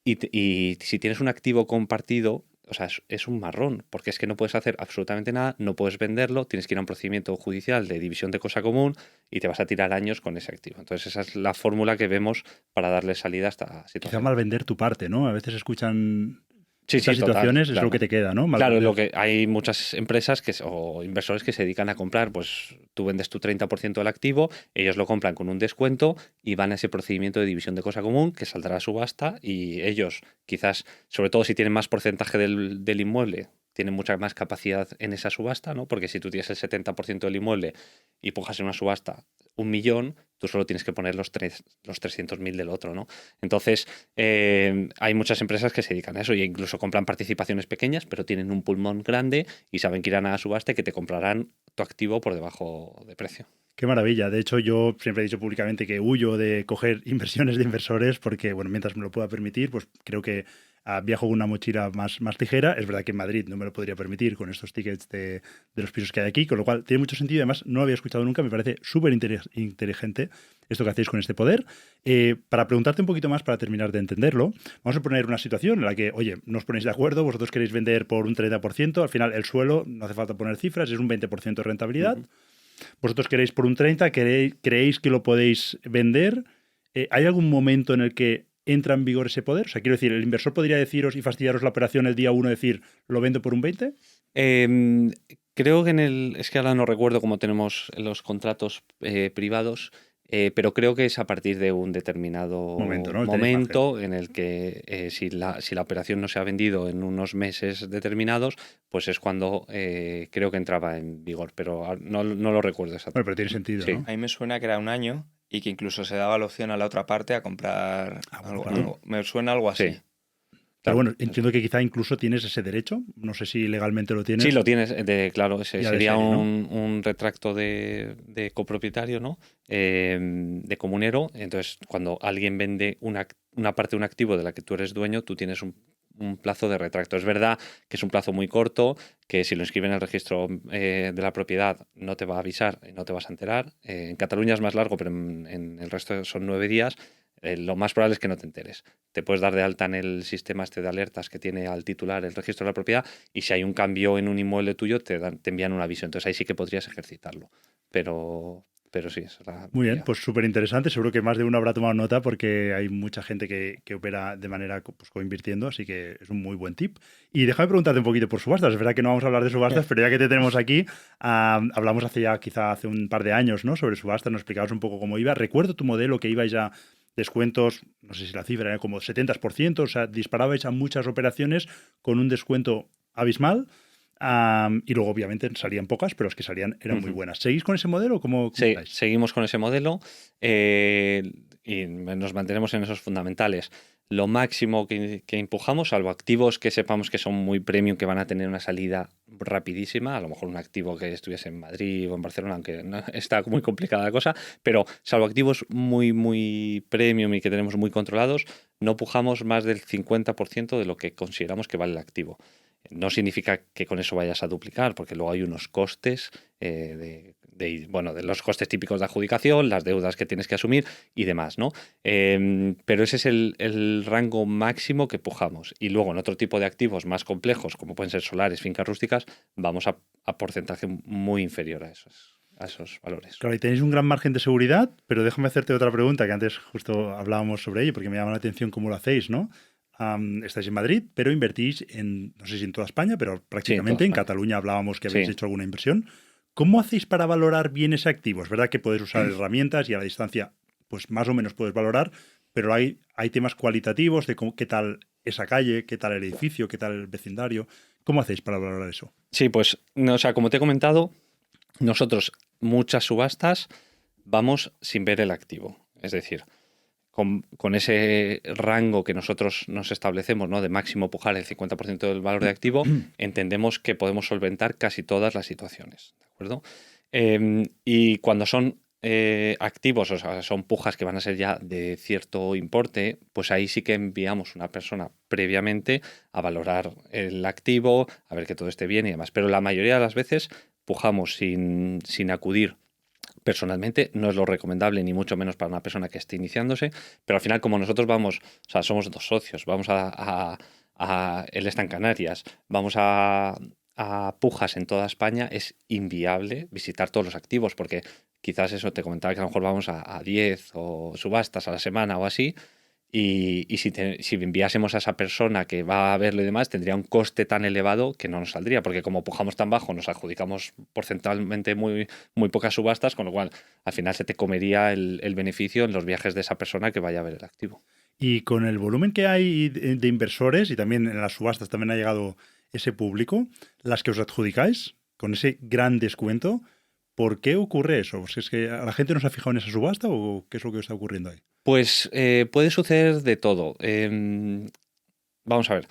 Speaker 3: y si tienes un activo compartido, o sea, es un marrón, porque es que no puedes hacer absolutamente nada, no puedes venderlo, tienes que ir a un procedimiento judicial de división de cosa común y te vas a tirar años con ese activo. Entonces, esa es la fórmula que vemos para darle salida a esta situación.
Speaker 1: Quizá mal vender tu parte, ¿no? A veces escuchan
Speaker 3: Sí,
Speaker 1: estas situaciones,
Speaker 3: total,
Speaker 1: es lo que te queda, ¿no?
Speaker 3: Claro, hay muchas empresas o inversores que se dedican a comprar, pues tú vendes tu 30% del activo, ellos lo compran con un descuento y van a ese procedimiento de división de cosa común que saldrá a subasta y ellos quizás, sobre todo si tienen más porcentaje del inmueble, tienen mucha más capacidad en esa subasta, ¿no? Porque si tú tienes el 70% del inmueble y pujas en una subasta 1.000.000, tú solo tienes que poner los 300.000 del otro, ¿no? Entonces, hay muchas empresas que se dedican a eso e incluso compran participaciones pequeñas, pero tienen un pulmón grande y saben que irán a la subasta y que te comprarán tu activo por debajo de precio.
Speaker 1: Qué maravilla. De hecho, yo siempre he dicho públicamente que huyo de coger inversiones de inversores porque, bueno, mientras me lo pueda permitir, pues creo que viajo con una mochila más ligera. Es verdad que en Madrid no me lo podría permitir con estos tickets de los pisos que hay aquí, con lo cual tiene mucho sentido. Además, no lo había escuchado nunca. Me parece súper inteligente esto que hacéis con este poder. Para preguntarte un poquito más, para terminar de entenderlo, vamos a poner una situación en la que, oye, no os ponéis de acuerdo, vosotros queréis vender por un 30%, al final el suelo, no hace falta poner cifras, es un 20% de rentabilidad. Vosotros queréis por un 30, creéis que lo podéis vender. ¿Hay algún momento en el que entra en vigor ese poder? O sea, quiero decir, ¿el inversor podría deciros y fastidiaros la operación el día 1, decir, lo vendo por un 20?
Speaker 3: Creo que es que ahora no recuerdo cómo tenemos los contratos privados, pero creo que es a partir de un determinado momento en el que si la operación no se ha vendido en unos meses determinados, pues es cuando creo que entraba en vigor, pero no lo recuerdo exactamente.
Speaker 1: Bueno, pero tiene sentido,
Speaker 3: Sí.
Speaker 1: ¿no?
Speaker 2: A mí me suena que era un año y que incluso se daba la opción a la otra parte a comprar algo. Me suena algo así.
Speaker 3: Sí.
Speaker 1: Pero bueno, entiendo que quizá incluso tienes ese derecho. No sé si legalmente lo tienes.
Speaker 3: Sí, lo tienes, claro, sería
Speaker 1: serie, ¿no?
Speaker 3: un retracto de copropietario, ¿no? De comunero. Entonces, cuando alguien vende una parte de un activo de la que tú eres dueño, tú tienes un plazo de retracto. Es verdad que es un plazo muy corto, que si lo inscriben en el registro de la propiedad no te va a avisar y no te vas a enterar. En Cataluña es más largo, pero en el resto son 9 días. Lo más probable es que no te enteres. Te puedes dar de alta en el sistema de alertas que tiene al titular el registro de la propiedad y si hay un cambio en un inmueble tuyo te envían un aviso. Entonces ahí sí que podrías ejercitarlo. Pero sí, eso es la
Speaker 1: Muy bien,
Speaker 3: idea.
Speaker 1: pues súper interesante. Seguro que más de uno habrá tomado nota porque hay mucha gente que opera de manera pues, coinvirtiendo, así que es un muy buen tip. Y déjame preguntarte un poquito por subastas. Es verdad que no vamos a hablar de subastas, pero ya que te tenemos aquí, hablamos quizá hace un par de años, ¿no? Sobre subastas, nos explicabas un poco cómo iba. Recuerdo tu modelo que ibais ya descuentos, no sé si la cifra era como 70%, o sea, disparabais a muchas operaciones con un descuento abismal. Y luego, obviamente, salían pocas, pero las que salían eran muy buenas. ¿Seguís con ese modelo? ¿Cómo
Speaker 3: Sí,
Speaker 1: estáis?
Speaker 3: seguimos con ese modelo y nos mantenemos en esos fundamentales. Lo máximo que empujamos, salvo activos que sepamos que son muy premium, que van a tener una salida rapidísima, a lo mejor un activo que estuviese en Madrid o en Barcelona, aunque no, está muy complicada la cosa, pero salvo activos muy, muy premium y que tenemos muy controlados, no pujamos más del 50% de lo que consideramos que vale el activo. No significa que con eso vayas a duplicar, porque luego hay unos costes de los costes típicos de adjudicación, las deudas que tienes que asumir y demás, ¿no? Pero ese es el rango máximo que pujamos. Y luego en otro tipo de activos más complejos, como pueden ser solares, fincas rústicas, vamos a porcentaje muy inferior a esos valores.
Speaker 1: Claro, y tenéis un gran margen de seguridad, pero déjame hacerte otra pregunta, que antes justo hablábamos sobre ello, porque me llama la atención cómo lo hacéis, ¿no? Estáis en Madrid, pero invertís no sé si en toda España, pero prácticamente
Speaker 3: sí,
Speaker 1: en Cataluña hablábamos que habéis hecho alguna inversión. ¿Cómo hacéis para valorar bien ese activo? Es verdad que podéis usar herramientas y a la distancia, pues más o menos puedes valorar, pero hay temas cualitativos de qué tal esa calle, qué tal el edificio, qué tal el vecindario. ¿Cómo hacéis para valorar eso?
Speaker 3: Sí, pues, o sea, como te he comentado, nosotros muchas subastas vamos sin ver el activo. Es decir, con ese rango que nosotros nos establecemos, ¿no? De máximo pujar el 50% del valor de activo, entendemos que podemos solventar casi todas las situaciones, ¿de acuerdo? Y cuando son activos, o sea, son pujas que van a ser ya de cierto importe, pues ahí sí que enviamos una persona previamente a valorar el activo, a ver que todo esté bien y demás. Pero la mayoría de las veces pujamos sin acudir personalmente. No es lo recomendable, ni mucho menos para una persona que esté iniciándose, pero al final, como nosotros vamos, o sea, somos 2 socios, vamos él está en Canarias, vamos a pujas en toda España, es inviable visitar todos los activos, porque quizás eso, te comentaba que a lo mejor vamos a 10 o subastas a la semana o así, y si enviásemos a esa persona que va a verlo y demás, tendría un coste tan elevado que no nos saldría, porque como pujamos tan bajo, nos adjudicamos porcentualmente muy, muy pocas subastas, con lo cual al final se te comería el beneficio en los viajes de esa persona que vaya a ver el activo.
Speaker 1: Y con el volumen que hay de inversores, y también en las subastas también ha llegado ese público, las que os adjudicáis con ese gran descuento. ¿Por qué ocurre eso? ¿Es que a la gente no se ha fijado en esa subasta o qué es lo que está ocurriendo ahí?
Speaker 3: Pues puede suceder de todo. Vamos a ver.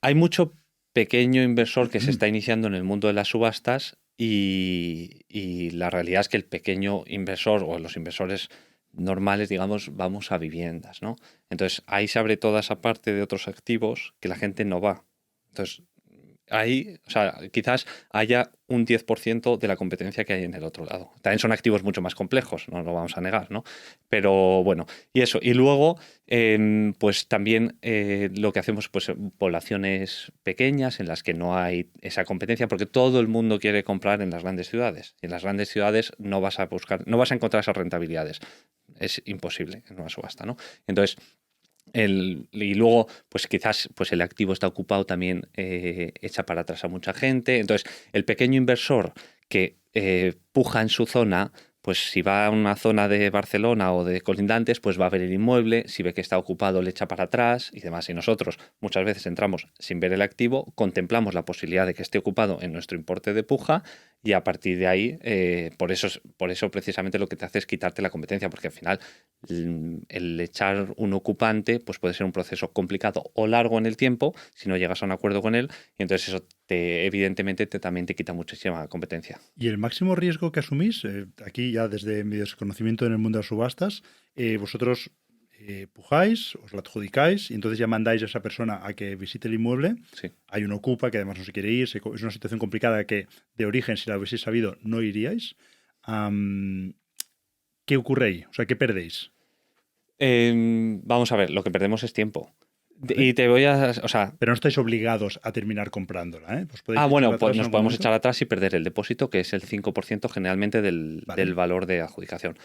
Speaker 3: Hay mucho pequeño inversor que se está iniciando en el mundo de las subastas y la realidad es que el pequeño inversor o los inversores normales, digamos, vamos a viviendas, ¿no? Entonces ahí se abre toda esa parte de otros activos que la gente no va. Entonces ahí, o sea, quizás haya un 10% de la competencia que hay en el otro lado. También son activos mucho más complejos, no lo vamos a negar, ¿no? Pero bueno, y eso. Y luego, pues también lo que hacemos, pues poblaciones pequeñas en las que no hay esa competencia, porque todo el mundo quiere comprar en las grandes ciudades. Y en las grandes ciudades no vas a buscar, no vas a encontrar esas rentabilidades. Es imposible en una subasta, ¿no? Entonces, y luego, pues quizás pues el activo está ocupado también, echa para atrás a mucha gente. Entonces, el pequeño inversor que puja en su zona, pues si va a una zona de Barcelona o de colindantes, pues va a ver el inmueble, si ve que está ocupado le echa para atrás y demás. Y nosotros muchas veces entramos sin ver el activo, contemplamos la posibilidad de que esté ocupado en nuestro importe de puja y a partir de ahí, por eso precisamente lo que te hace es quitarte la competencia, porque al final el echar un ocupante pues puede ser un proceso complicado o largo en el tiempo si no llegas a un acuerdo con él y entonces eso evidentemente también te quita muchísima competencia.
Speaker 1: ¿Y el máximo riesgo que asumís? Aquí ya desde mi desconocimiento en el mundo de las subastas, vosotros pujáis, os la adjudicáis y entonces ya mandáis a esa persona a que visite el inmueble.
Speaker 3: Sí.
Speaker 1: Hay un ocupa que además no se quiere ir, es una situación complicada que de origen, si la hubieseis sabido, no iríais. ¿Qué ocurre ahí? O sea, ¿qué perdéis?
Speaker 3: Vamos a ver, lo que perdemos es tiempo.
Speaker 1: Vale.
Speaker 3: Y te voy a... O sea,
Speaker 1: pero no estáis obligados a terminar comprándola, ¿eh?
Speaker 3: bueno, pues nos podemos echar atrás y perder el depósito, que es el 5% generalmente del valor de adjudicación.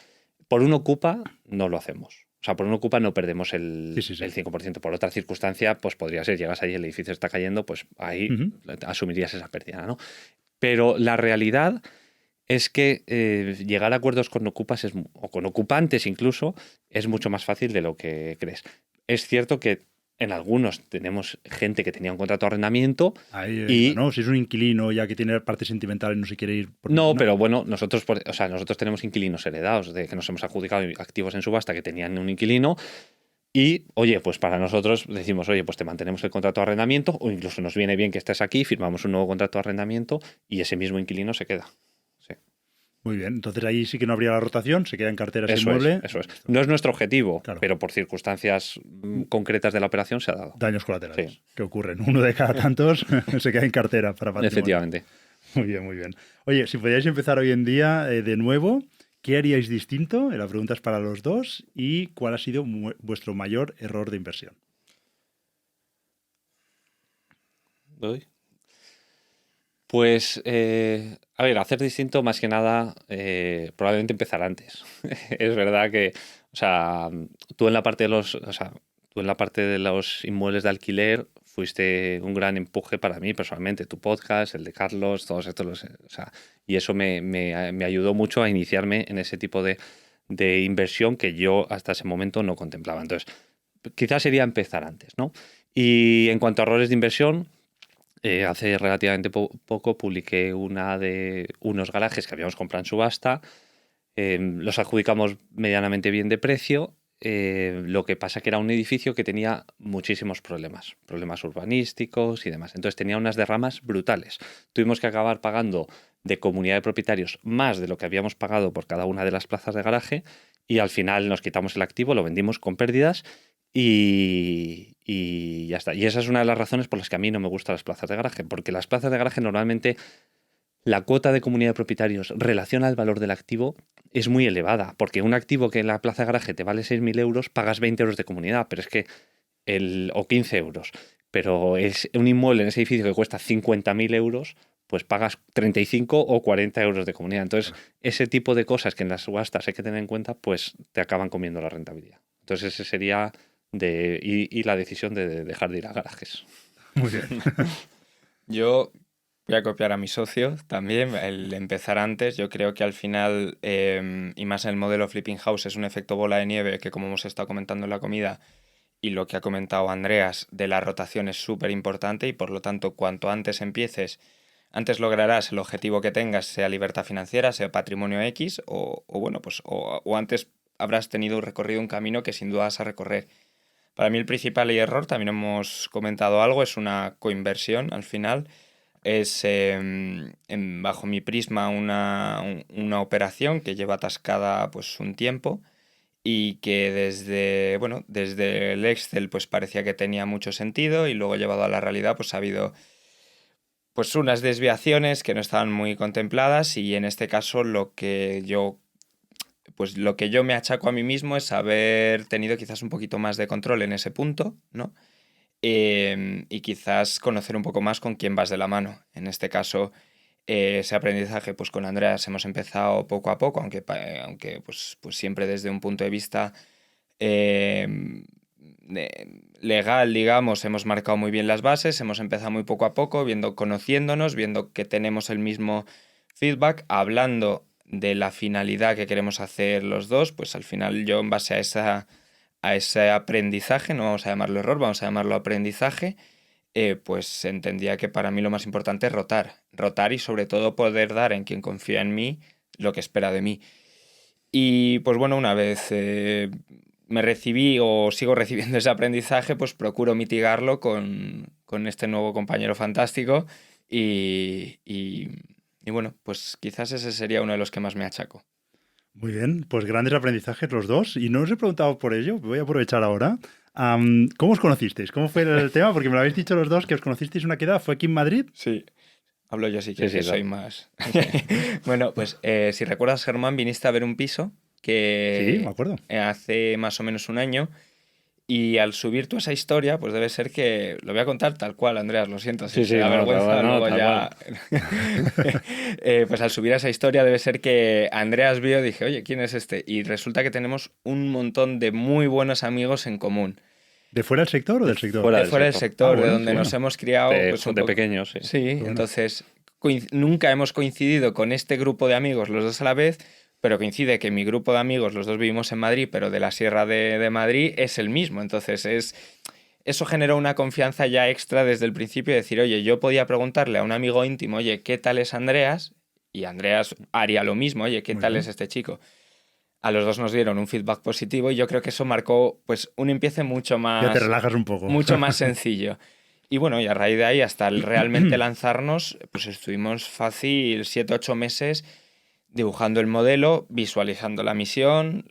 Speaker 3: Por un ocupa no lo hacemos. O sea, por un ocupa no perdemos el 5%. Por otra circunstancia, pues podría ser, llegas ahí, el edificio está cayendo, pues ahí asumirías esa pérdida, ¿no? Pero la realidad es que llegar a acuerdos con ocupas o con ocupantes incluso es mucho más fácil de lo que crees. Es cierto que en algunos tenemos gente que tenía un contrato de arrendamiento y...
Speaker 1: Bueno, si es un inquilino ya que tiene parte sentimental y no se quiere ir...
Speaker 3: No, pero bueno, nosotros tenemos inquilinos heredados de que nos hemos adjudicado activos en subasta que tenían un inquilino y, oye, pues para nosotros decimos, oye, pues te mantenemos el contrato de arrendamiento o incluso nos viene bien que estés aquí, firmamos un nuevo contrato de arrendamiento y ese mismo inquilino se queda. Sí.
Speaker 1: Muy bien, entonces ahí sí que no habría la rotación, se queda en cartera ese inmueble.
Speaker 3: Eso es. No es nuestro objetivo, claro, pero por circunstancias concretas de la operación se ha dado.
Speaker 1: Daños colaterales que ocurren. Uno de cada tantos se queda en cartera para patrimonio.
Speaker 3: Efectivamente.
Speaker 1: Muy bien, muy bien. Oye, si podíais empezar hoy en día de nuevo, ¿qué haríais distinto? La pregunta es para los dos. ¿Y cuál ha sido vuestro mayor error de inversión?
Speaker 3: ¿Doy? Pues, a ver, hacer distinto más que nada, probablemente empezar antes. Es verdad que, o sea, tú en la parte de los inmuebles de alquiler fuiste un gran empuje para mí personalmente. Tu podcast, el de Carlos, todos estos, y eso me ayudó mucho a iniciarme en ese tipo de inversión que yo hasta ese momento no contemplaba. Entonces, quizás sería empezar antes, ¿no? Y en cuanto a errores de inversión, hace relativamente poco publiqué unos garajes que habíamos comprado en subasta. Los adjudicamos medianamente bien de precio. Lo que pasa que era un edificio que tenía muchísimos problemas urbanísticos y demás. Entonces tenía unas derramas brutales. Tuvimos que acabar pagando de comunidad de propietarios más de lo que habíamos pagado por cada una de las plazas de garaje y al final nos quitamos el activo, lo vendimos con pérdidas y ya está. Y esa es una de las razones por las que a mí no me gustan las plazas de garaje, porque las plazas de garaje normalmente la cuota de comunidad de propietarios relación al valor del activo es muy elevada, porque un activo que en la plaza de garaje te vale 6.000 euros, pagas 20 euros de comunidad, pero es que o 15 euros, pero es un inmueble en ese edificio que cuesta 50.000 euros, pues pagas 35 o 40 euros de comunidad. Entonces, ese tipo de cosas que en las subastas hay que tener en cuenta, pues te acaban comiendo la rentabilidad. Entonces, ese sería y la decisión de dejar de ir a garajes.
Speaker 1: Muy bien.
Speaker 2: Yo voy a copiar a mi socio también, el empezar antes. Yo creo que al final, y más en el modelo Flipping House, es un efecto bola de nieve que, como hemos estado comentando en la comida, y lo que ha comentado Andreas de la rotación es súper importante y por lo tanto cuanto antes empieces, antes lograrás el objetivo que tengas, sea libertad financiera, sea patrimonio X o bueno, pues o antes habrás tenido recorrido un camino que sin duda vas a recorrer. Para mí el principal error, también hemos comentado algo, es una coinversión al final. Es, bajo mi prisma, una operación que lleva atascada pues un tiempo y que desde, bueno, desde el Excel pues parecía que tenía mucho sentido y luego llevado a la realidad pues ha habido pues unas desviaciones que no estaban muy contempladas y en este caso lo que yo me achaco a mí mismo es haber tenido quizás un poquito más de control en ese punto, ¿no? Y quizás conocer un poco más con quién vas de la mano. En este caso, ese aprendizaje, pues con Andreas hemos empezado poco a poco, aunque pues siempre desde un punto de vista eh, legal, digamos, hemos marcado muy bien las bases, hemos empezado muy poco a poco, conociéndonos, viendo que tenemos el mismo feedback, hablando de la finalidad que queremos hacer los dos, pues al final yo en base a ese aprendizaje, no vamos a llamarlo error, vamos a llamarlo aprendizaje, pues entendía que para mí lo más importante es rotar y sobre todo poder dar en quien confía en mí lo que espera de mí. Y pues bueno, una vez me recibí o sigo recibiendo ese aprendizaje, pues procuro mitigarlo con este nuevo compañero fantástico y bueno, pues quizás ese sería uno de los que más me achaco.
Speaker 1: Muy bien, pues grandes aprendizajes los dos. Y no os he preguntado por ello, voy a aprovechar ahora. ¿Cómo os conocisteis? ¿Cómo fue el tema? Porque me lo habéis dicho los dos que os conocisteis una quedada. ¿Fue aquí en Madrid?
Speaker 2: Sí, hablo yo sí
Speaker 3: Sí,
Speaker 2: que
Speaker 3: sí,
Speaker 2: soy
Speaker 3: claro.
Speaker 2: más. Bueno, pues si recuerdas, Germán, viniste a ver un piso
Speaker 1: Sí, me
Speaker 2: que
Speaker 1: acuerdo.
Speaker 2: hace más o menos un año y al subir tú esa historia, pues debe ser que, lo voy a contar tal cual, Andreas, lo siento, si
Speaker 3: Sí,
Speaker 2: te
Speaker 3: sí,
Speaker 2: da
Speaker 3: no, tal
Speaker 2: vergüenza,
Speaker 3: cual, no,
Speaker 2: luego
Speaker 3: tal cual.
Speaker 2: ya... Pues al subir a esa historia debe ser que Andreas vio, dije, oye, ¿quién es este? Y resulta que tenemos un montón de muy buenos amigos en común.
Speaker 1: ¿De fuera del sector o
Speaker 2: De,
Speaker 1: del sector?
Speaker 3: Fuera
Speaker 2: de
Speaker 3: del
Speaker 2: fuera del
Speaker 3: sector.
Speaker 1: Ah,
Speaker 2: sector, de
Speaker 1: bueno, qué
Speaker 2: donde nos
Speaker 1: bueno.
Speaker 2: hemos criado, pues un
Speaker 3: De
Speaker 2: poco...
Speaker 3: pequeños, sí.
Speaker 2: Sí,
Speaker 1: Qué bueno.
Speaker 2: entonces nunca hemos coincidido con este grupo de amigos los dos a la vez, pero coincide que mi grupo de amigos, los dos vivimos en Madrid, pero de la Sierra de Madrid, es el mismo. Entonces eso generó una confianza ya extra desde el principio de decir, oye, yo podía preguntarle a un amigo íntimo, oye, ¿qué tal es Andreas? Y Andreas haría lo mismo, oye, ¿qué
Speaker 1: Muy
Speaker 2: tal es
Speaker 1: bien.
Speaker 2: este chico? A los dos nos dieron un feedback positivo y yo creo que eso marcó pues un empiece
Speaker 1: Ya te relajas un poco.
Speaker 2: mucho más sencillo. Y bueno, y a raíz de ahí hasta el realmente lanzarnos, pues estuvimos fácil 7 u 8 meses dibujando el modelo, visualizando la misión,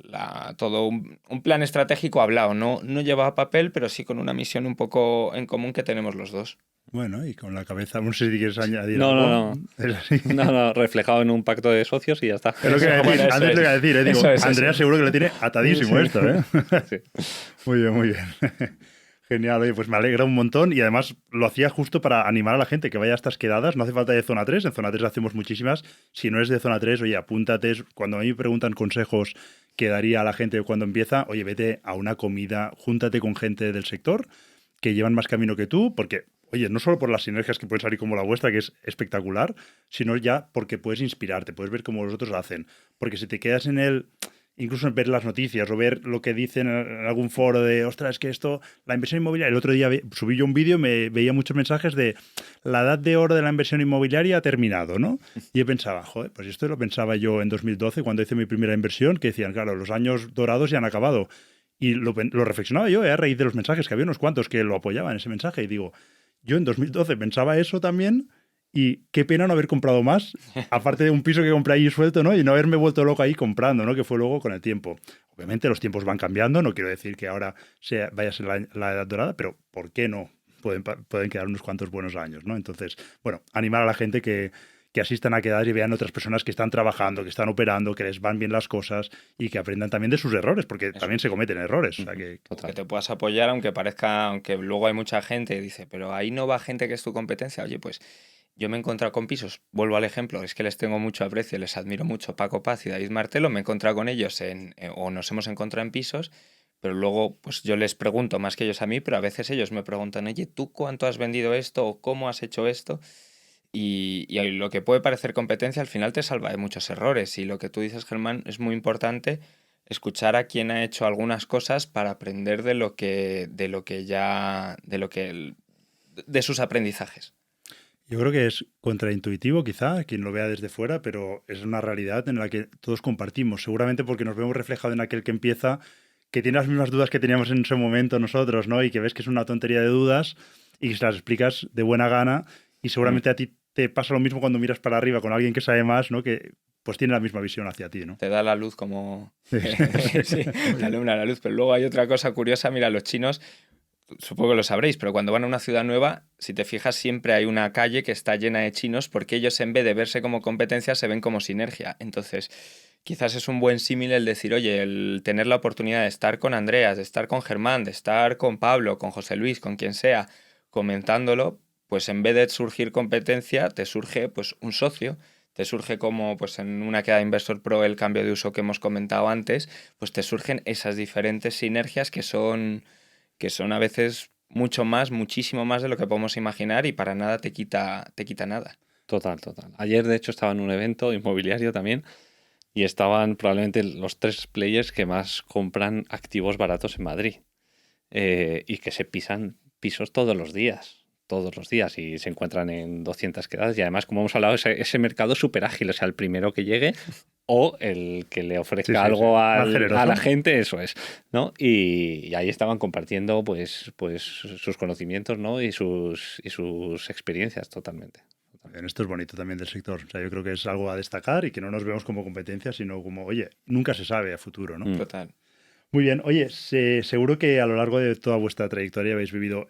Speaker 2: todo un plan estratégico hablado. No llevaba papel, pero sí con una misión un poco en común que tenemos los dos.
Speaker 1: Bueno, y con la cabeza, no sé si quieres añadir
Speaker 3: No, no,
Speaker 1: algo.
Speaker 3: no.
Speaker 1: Es así.
Speaker 3: No, no, reflejado en un pacto de socios y ya está.
Speaker 1: Es lo que iba a decir.
Speaker 2: Bueno, eso
Speaker 1: Antes lo
Speaker 2: es.
Speaker 1: iba a decir, Digo,
Speaker 2: Eso es,
Speaker 1: Andrea
Speaker 2: eso
Speaker 1: seguro que lo tiene atadísimo
Speaker 3: Sí.
Speaker 1: esto, ¿eh?
Speaker 3: Sí.
Speaker 1: Muy bien, muy bien. Genial, oye, pues me alegra un montón y además lo hacía justo para animar a la gente que vaya a estas quedadas. No hace falta de zona 3, en zona 3 hacemos muchísimas. Si no es de zona 3, oye, apúntate. Cuando a mí me preguntan consejos que daría a la gente cuando empieza, oye, vete a una comida, júntate con gente del sector que llevan más camino que tú, porque, oye, no solo por las sinergias que pueden salir como la vuestra, que es espectacular, sino ya porque puedes inspirarte, puedes ver cómo los otros lo hacen. Porque si te quedas en el incluso en ver las noticias o ver lo que dicen en algún foro de, ostras, es que esto, la inversión inmobiliaria, el otro día subí yo un vídeo, me veía muchos mensajes de la edad de oro de la inversión inmobiliaria ha terminado, ¿no? Y yo pensaba, joder, pues esto lo pensaba yo en 2012 cuando hice mi primera inversión, que decían, claro, los años dorados ya han acabado. Y lo reflexionaba yo a raíz de los mensajes, que había unos cuantos que lo apoyaban ese mensaje. Y digo, yo en 2012 pensaba eso también y qué pena no haber comprado más, aparte de un piso que compré ahí suelto, ¿no? Y no haberme vuelto loco ahí comprando, ¿no? Que fue luego con el tiempo. Obviamente los tiempos van cambiando, no quiero decir que ahora vaya a ser la edad dorada, pero ¿por qué no? Pueden quedar unos cuantos buenos años, ¿no? Entonces, bueno, animar a la gente que asistan a quedar y vean otras personas que están trabajando, que están operando, que les van bien las cosas y que aprendan también de sus errores, porque
Speaker 2: Eso.
Speaker 1: también se cometen errores. O sea que...
Speaker 2: Que te puedas apoyar, aunque parezca, aunque luego hay mucha gente que dice, pero ahí no va gente que es tu competencia. Oye, pues yo me he encontrado con pisos, vuelvo al ejemplo, es que les tengo mucho aprecio, les admiro mucho, Paco Paz y David Martelo, me he encontrado con ellos o nos hemos encontrado en pisos, pero luego pues yo les pregunto más que ellos a mí, pero a veces ellos me preguntan, oye, ¿tú cuánto has vendido esto o cómo has hecho esto? Y lo que puede parecer competencia al final te salva de muchos errores y lo que tú dices, Germán, es muy importante. escuchar a quien ha hecho algunas cosas para aprender de sus aprendizajes.
Speaker 1: Yo creo que es contraintuitivo, quizá, quien lo vea desde fuera, pero es una realidad en la que todos compartimos, seguramente porque nos vemos reflejados en aquel que empieza, que tiene las mismas dudas que teníamos en ese momento nosotros, ¿no? Y que ves que es una tontería de dudas y que se las explicas de buena gana y seguramente a ti te pasa lo mismo cuando miras para arriba con alguien que sabe más, ¿no? Que pues tiene la misma visión hacia ti, ¿no?
Speaker 2: Te da la luz como...
Speaker 1: Sí.
Speaker 2: Sí, te alumbra la luz. Pero luego hay otra cosa curiosa. Mira, los chinos, supongo que lo sabréis, pero cuando van a una ciudad nueva, si te fijas, siempre hay una calle que está llena de chinos porque ellos, en vez de verse como competencia, se ven como sinergia. Entonces, quizás es un buen símil el decir, oye, el tener la oportunidad de estar con Andreas, de estar con Germán, de estar con Pablo, con José Luis, con quien sea, comentándolo, pues en vez de surgir competencia, te surge pues un socio. Te surge como pues en una queda de Inversor Pro el cambio de uso que hemos comentado antes, pues te surgen esas diferentes sinergias que son a veces mucho más, muchísimo más de lo que podemos imaginar y para nada te quita nada.
Speaker 3: Total. Ayer, de hecho, estaba en un evento inmobiliario también y estaban probablemente los 3 players que más compran activos baratos en Madrid y que se pisan pisos todos los días y se encuentran en 200 quedadas y además, como hemos hablado, ese mercado es súper ágil, o sea, el primero que llegue o el que le ofrezca algo a la gente, eso es, ¿no? Y ahí estaban compartiendo pues sus conocimientos, ¿no? y sus experiencias totalmente.
Speaker 1: Bien, esto es bonito también del sector. O sea, yo creo que es algo a destacar y que no nos vemos como competencia, sino como, oye, nunca se sabe a futuro, ¿no?
Speaker 2: Total.
Speaker 1: Muy bien. Oye, seguro que a lo largo de toda vuestra trayectoria habéis vivido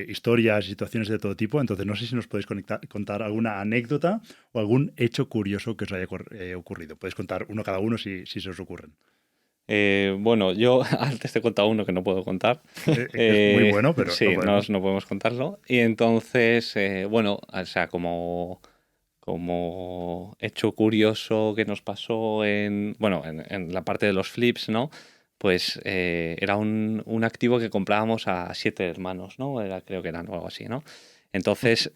Speaker 1: historias, situaciones de todo tipo. Entonces, no sé si nos podéis contar alguna anécdota o algún hecho curioso que os haya ocurrido. Podéis contar uno cada uno si se os ocurren.
Speaker 3: Bueno, yo antes te he contado uno que no puedo contar.
Speaker 1: Es muy bueno, pero
Speaker 3: sí, no podemos contarlo. Y entonces, bueno, o sea, como hecho curioso que nos pasó en la parte de los flips, ¿no? Pues era un activo que comprábamos a 7 hermanos, ¿no? Creo que eran o algo así, ¿no? Entonces,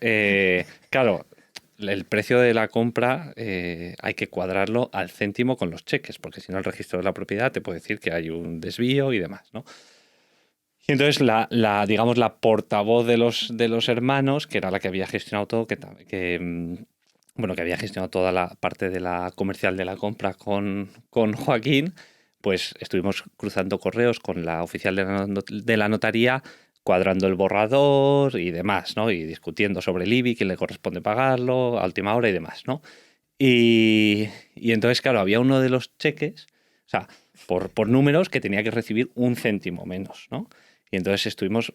Speaker 3: claro, el precio de la compra hay que cuadrarlo al céntimo con los cheques, porque si no el registro de la propiedad te puede decir que hay un desvío y demás, ¿no? Y entonces digamos, la portavoz de los hermanos, que era la que había gestionado todo, que había gestionado toda la parte de la comercial de la compra con Joaquín, pues estuvimos cruzando correos con la oficial de la notaría, cuadrando el borrador y demás, ¿no? Y discutiendo sobre el IBI, quién le corresponde pagarlo, a última hora y demás, ¿no? Y entonces, claro, había uno de los cheques, o sea, por números, que tenía que recibir 1 céntimo menos, ¿no? Y entonces estuvimos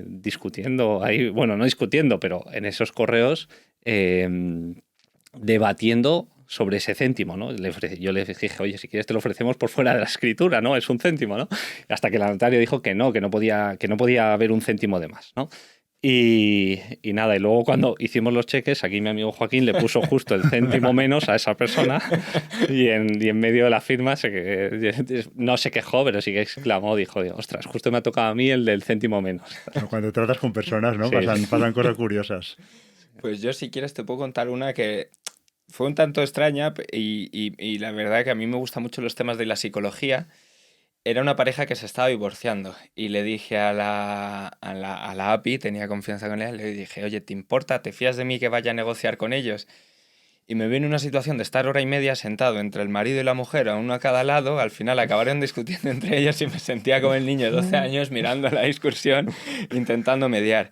Speaker 3: discutiendo ahí, bueno, no discutiendo, pero en esos correos debatiendo sobre ese céntimo, ¿no? Yo le dije, oye, si quieres te lo ofrecemos por fuera de la escritura, ¿no? Es 1 céntimo, ¿no? Hasta que el notario dijo que no podía haber 1 céntimo de más, ¿no? Y nada, y luego cuando hicimos los cheques, aquí mi amigo Joaquín le puso justo el céntimo menos a esa persona y en medio de la firma no se quejó, pero sí que exclamó, dijo, ostras, justo me ha tocado a mí el del céntimo menos.
Speaker 1: Cuando tratas con personas, ¿no?
Speaker 3: Sí.
Speaker 1: Pasan cosas curiosas.
Speaker 2: Pues yo, si quieres, te puedo contar una que fue un tanto extraña y la verdad que a mí me gustan mucho los temas de la psicología. Era una pareja que se estaba divorciando y le dije a la API, tenía confianza con él, le dije, oye, ¿te importa? ¿Te fías de mí que vaya a negociar con ellos? Y me vi en una situación de estar hora y media sentado entre el marido y la mujer, a uno a cada lado. Al final acabaron discutiendo entre ellos y me sentía como el niño de 12 años mirando la discusión, intentando mediar.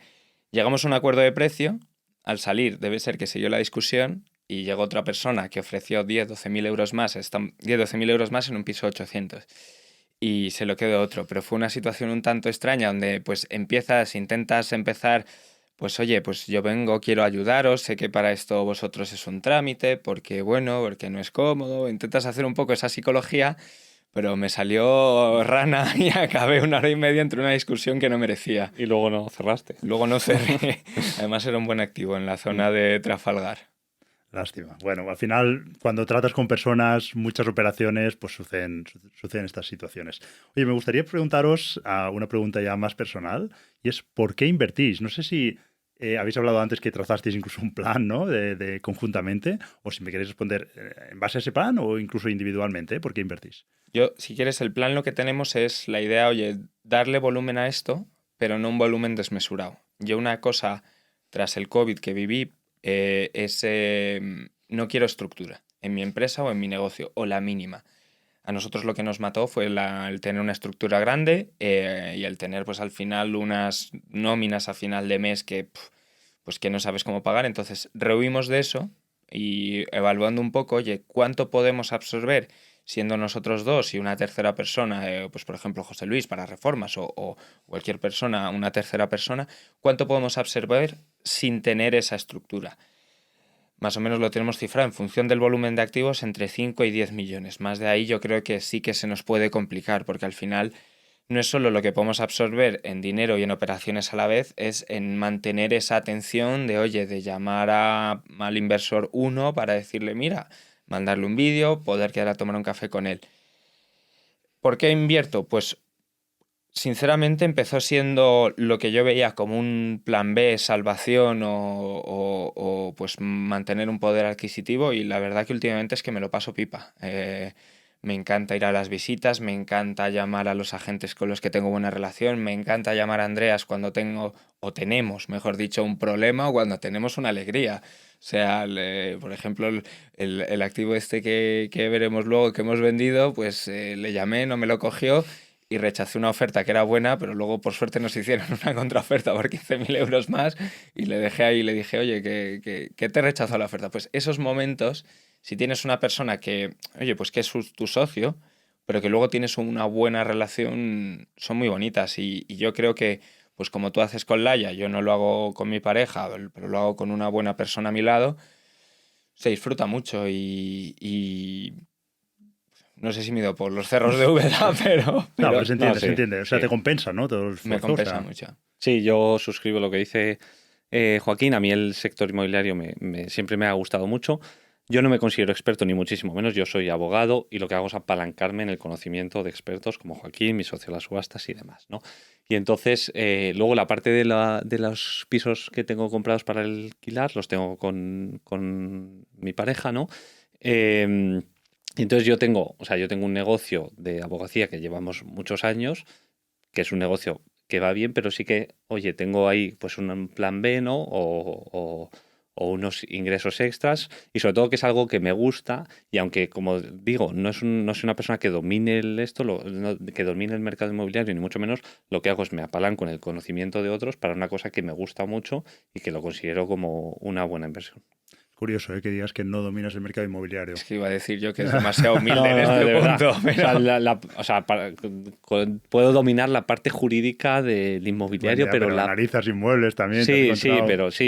Speaker 2: Llegamos a un acuerdo de precio. Al salir, debe ser que siguió la discusión y llegó otra persona que ofreció 10-12 mil euros más, 10-12 mil euros más en un piso 800. Y se lo quedó otro, pero fue una situación un tanto extraña donde pues intentas empezar, pues oye, pues yo vengo, quiero ayudaros, sé que para esto vosotros es un trámite, porque no es cómodo, intentas hacer un poco esa psicología, pero me salió rana y acabé 1 hora y media entre una discusión que no merecía.
Speaker 3: Y luego no cerraste.
Speaker 2: Luego no cerré, además era un buen activo en la zona de Trafalgar.
Speaker 1: Lástima. Bueno, al final, cuando tratas con personas, muchas operaciones, pues suceden estas situaciones. Oye, me gustaría preguntaros una pregunta ya más personal, y es ¿por qué invertís? No sé si habéis hablado antes que trazasteis incluso un plan, ¿no? de conjuntamente, o si me queréis responder en base a ese plan o incluso individualmente, ¿por qué invertís?
Speaker 2: Yo, si quieres, el plan lo que tenemos es la idea, oye, darle volumen a esto, pero no un volumen desmesurado. Yo una cosa tras el COVID que viví es no quiero estructura en mi empresa o en mi negocio, o la mínima. A nosotros lo que nos mató fue el tener una estructura grande y el tener pues al final unas nóminas a final de mes pues que no sabes cómo pagar. Entonces rehuimos de eso y evaluando un poco, oye, ¿cuánto podemos absorber siendo nosotros dos y una tercera persona, pues por ejemplo José Luis para reformas o cualquier persona, una tercera persona, cuánto podemos absorber sin tener esa estructura? Más o menos lo tenemos cifrado en función del volumen de activos entre 5 y 10 millones. Más de ahí yo creo que sí que se nos puede complicar porque al final no es solo lo que podemos absorber en dinero y en operaciones a la vez, es en mantener esa atención de, oye, de llamar al inversor uno para decirle, mira, mandarle un vídeo, poder quedar a tomar un café con él. ¿Por qué invierto? Pues sinceramente empezó siendo lo que yo veía como un plan B, salvación o, pues mantener un poder adquisitivo y la verdad que últimamente es que me lo paso pipa. Me encanta ir a las visitas, me encanta llamar a los agentes con los que tengo buena relación, me encanta llamar a Andreas cuando tengo o tenemos, mejor dicho, un problema o cuando tenemos una alegría. O sea, por ejemplo, el activo este que veremos luego que hemos vendido, pues le llamé, no me lo cogió y rechacé una oferta que era buena, pero luego por suerte nos hicieron una contraoferta por 15.000 euros más y le dejé ahí y le dije, oye, que te rechazó la oferta. Pues esos momentos, si tienes una persona que, oye, pues que es tu socio, pero que luego tienes una buena relación, son muy bonitas y yo creo que, pues como tú haces con Laia, yo no lo hago con mi pareja, pero lo hago con una buena persona a mi lado, se disfruta mucho y no sé si me he ido por los cerros de Úbeda,
Speaker 1: No, pero
Speaker 2: pero
Speaker 3: No,
Speaker 1: se
Speaker 3: sí,
Speaker 1: entiende. O sea,
Speaker 3: sí.
Speaker 1: te compensa, ¿no? Todo el
Speaker 2: me
Speaker 1: esfuerzo. O
Speaker 2: compensa
Speaker 1: sea,
Speaker 2: mucho.
Speaker 3: Sí, yo suscribo lo que dice Joaquín. A mí el sector inmobiliario siempre me ha gustado mucho. Yo no me considero experto ni muchísimo menos. Yo soy abogado y lo que hago es apalancarme en el conocimiento de expertos como Joaquín, mi socio de las subastas y demás, ¿no? Y entonces, luego la parte de los pisos que tengo comprados para alquilar los tengo con mi pareja, ¿no? Entonces yo tengo un negocio de abogacía que llevamos muchos años, que es un negocio que va bien, pero sí que, oye, tengo ahí pues un plan B, ¿no? O unos ingresos extras y sobre todo que es algo que me gusta y aunque, como digo, no soy una persona que domine que domine el mercado inmobiliario, ni mucho menos, lo que hago es me apalanco en el conocimiento de otros para una cosa que me gusta mucho y que lo considero como una buena inversión.
Speaker 1: curioso, ¿eh? Que digas que no dominas el mercado inmobiliario.
Speaker 2: Es que iba a decir yo que es demasiado humilde en
Speaker 3: No,
Speaker 2: este
Speaker 3: de verdad.
Speaker 2: punto.
Speaker 3: O sea,
Speaker 2: Pero...
Speaker 3: puedo dominar la parte jurídica del inmobiliario,
Speaker 1: Bueno, ya,
Speaker 3: pero
Speaker 1: analizas inmuebles también. Te has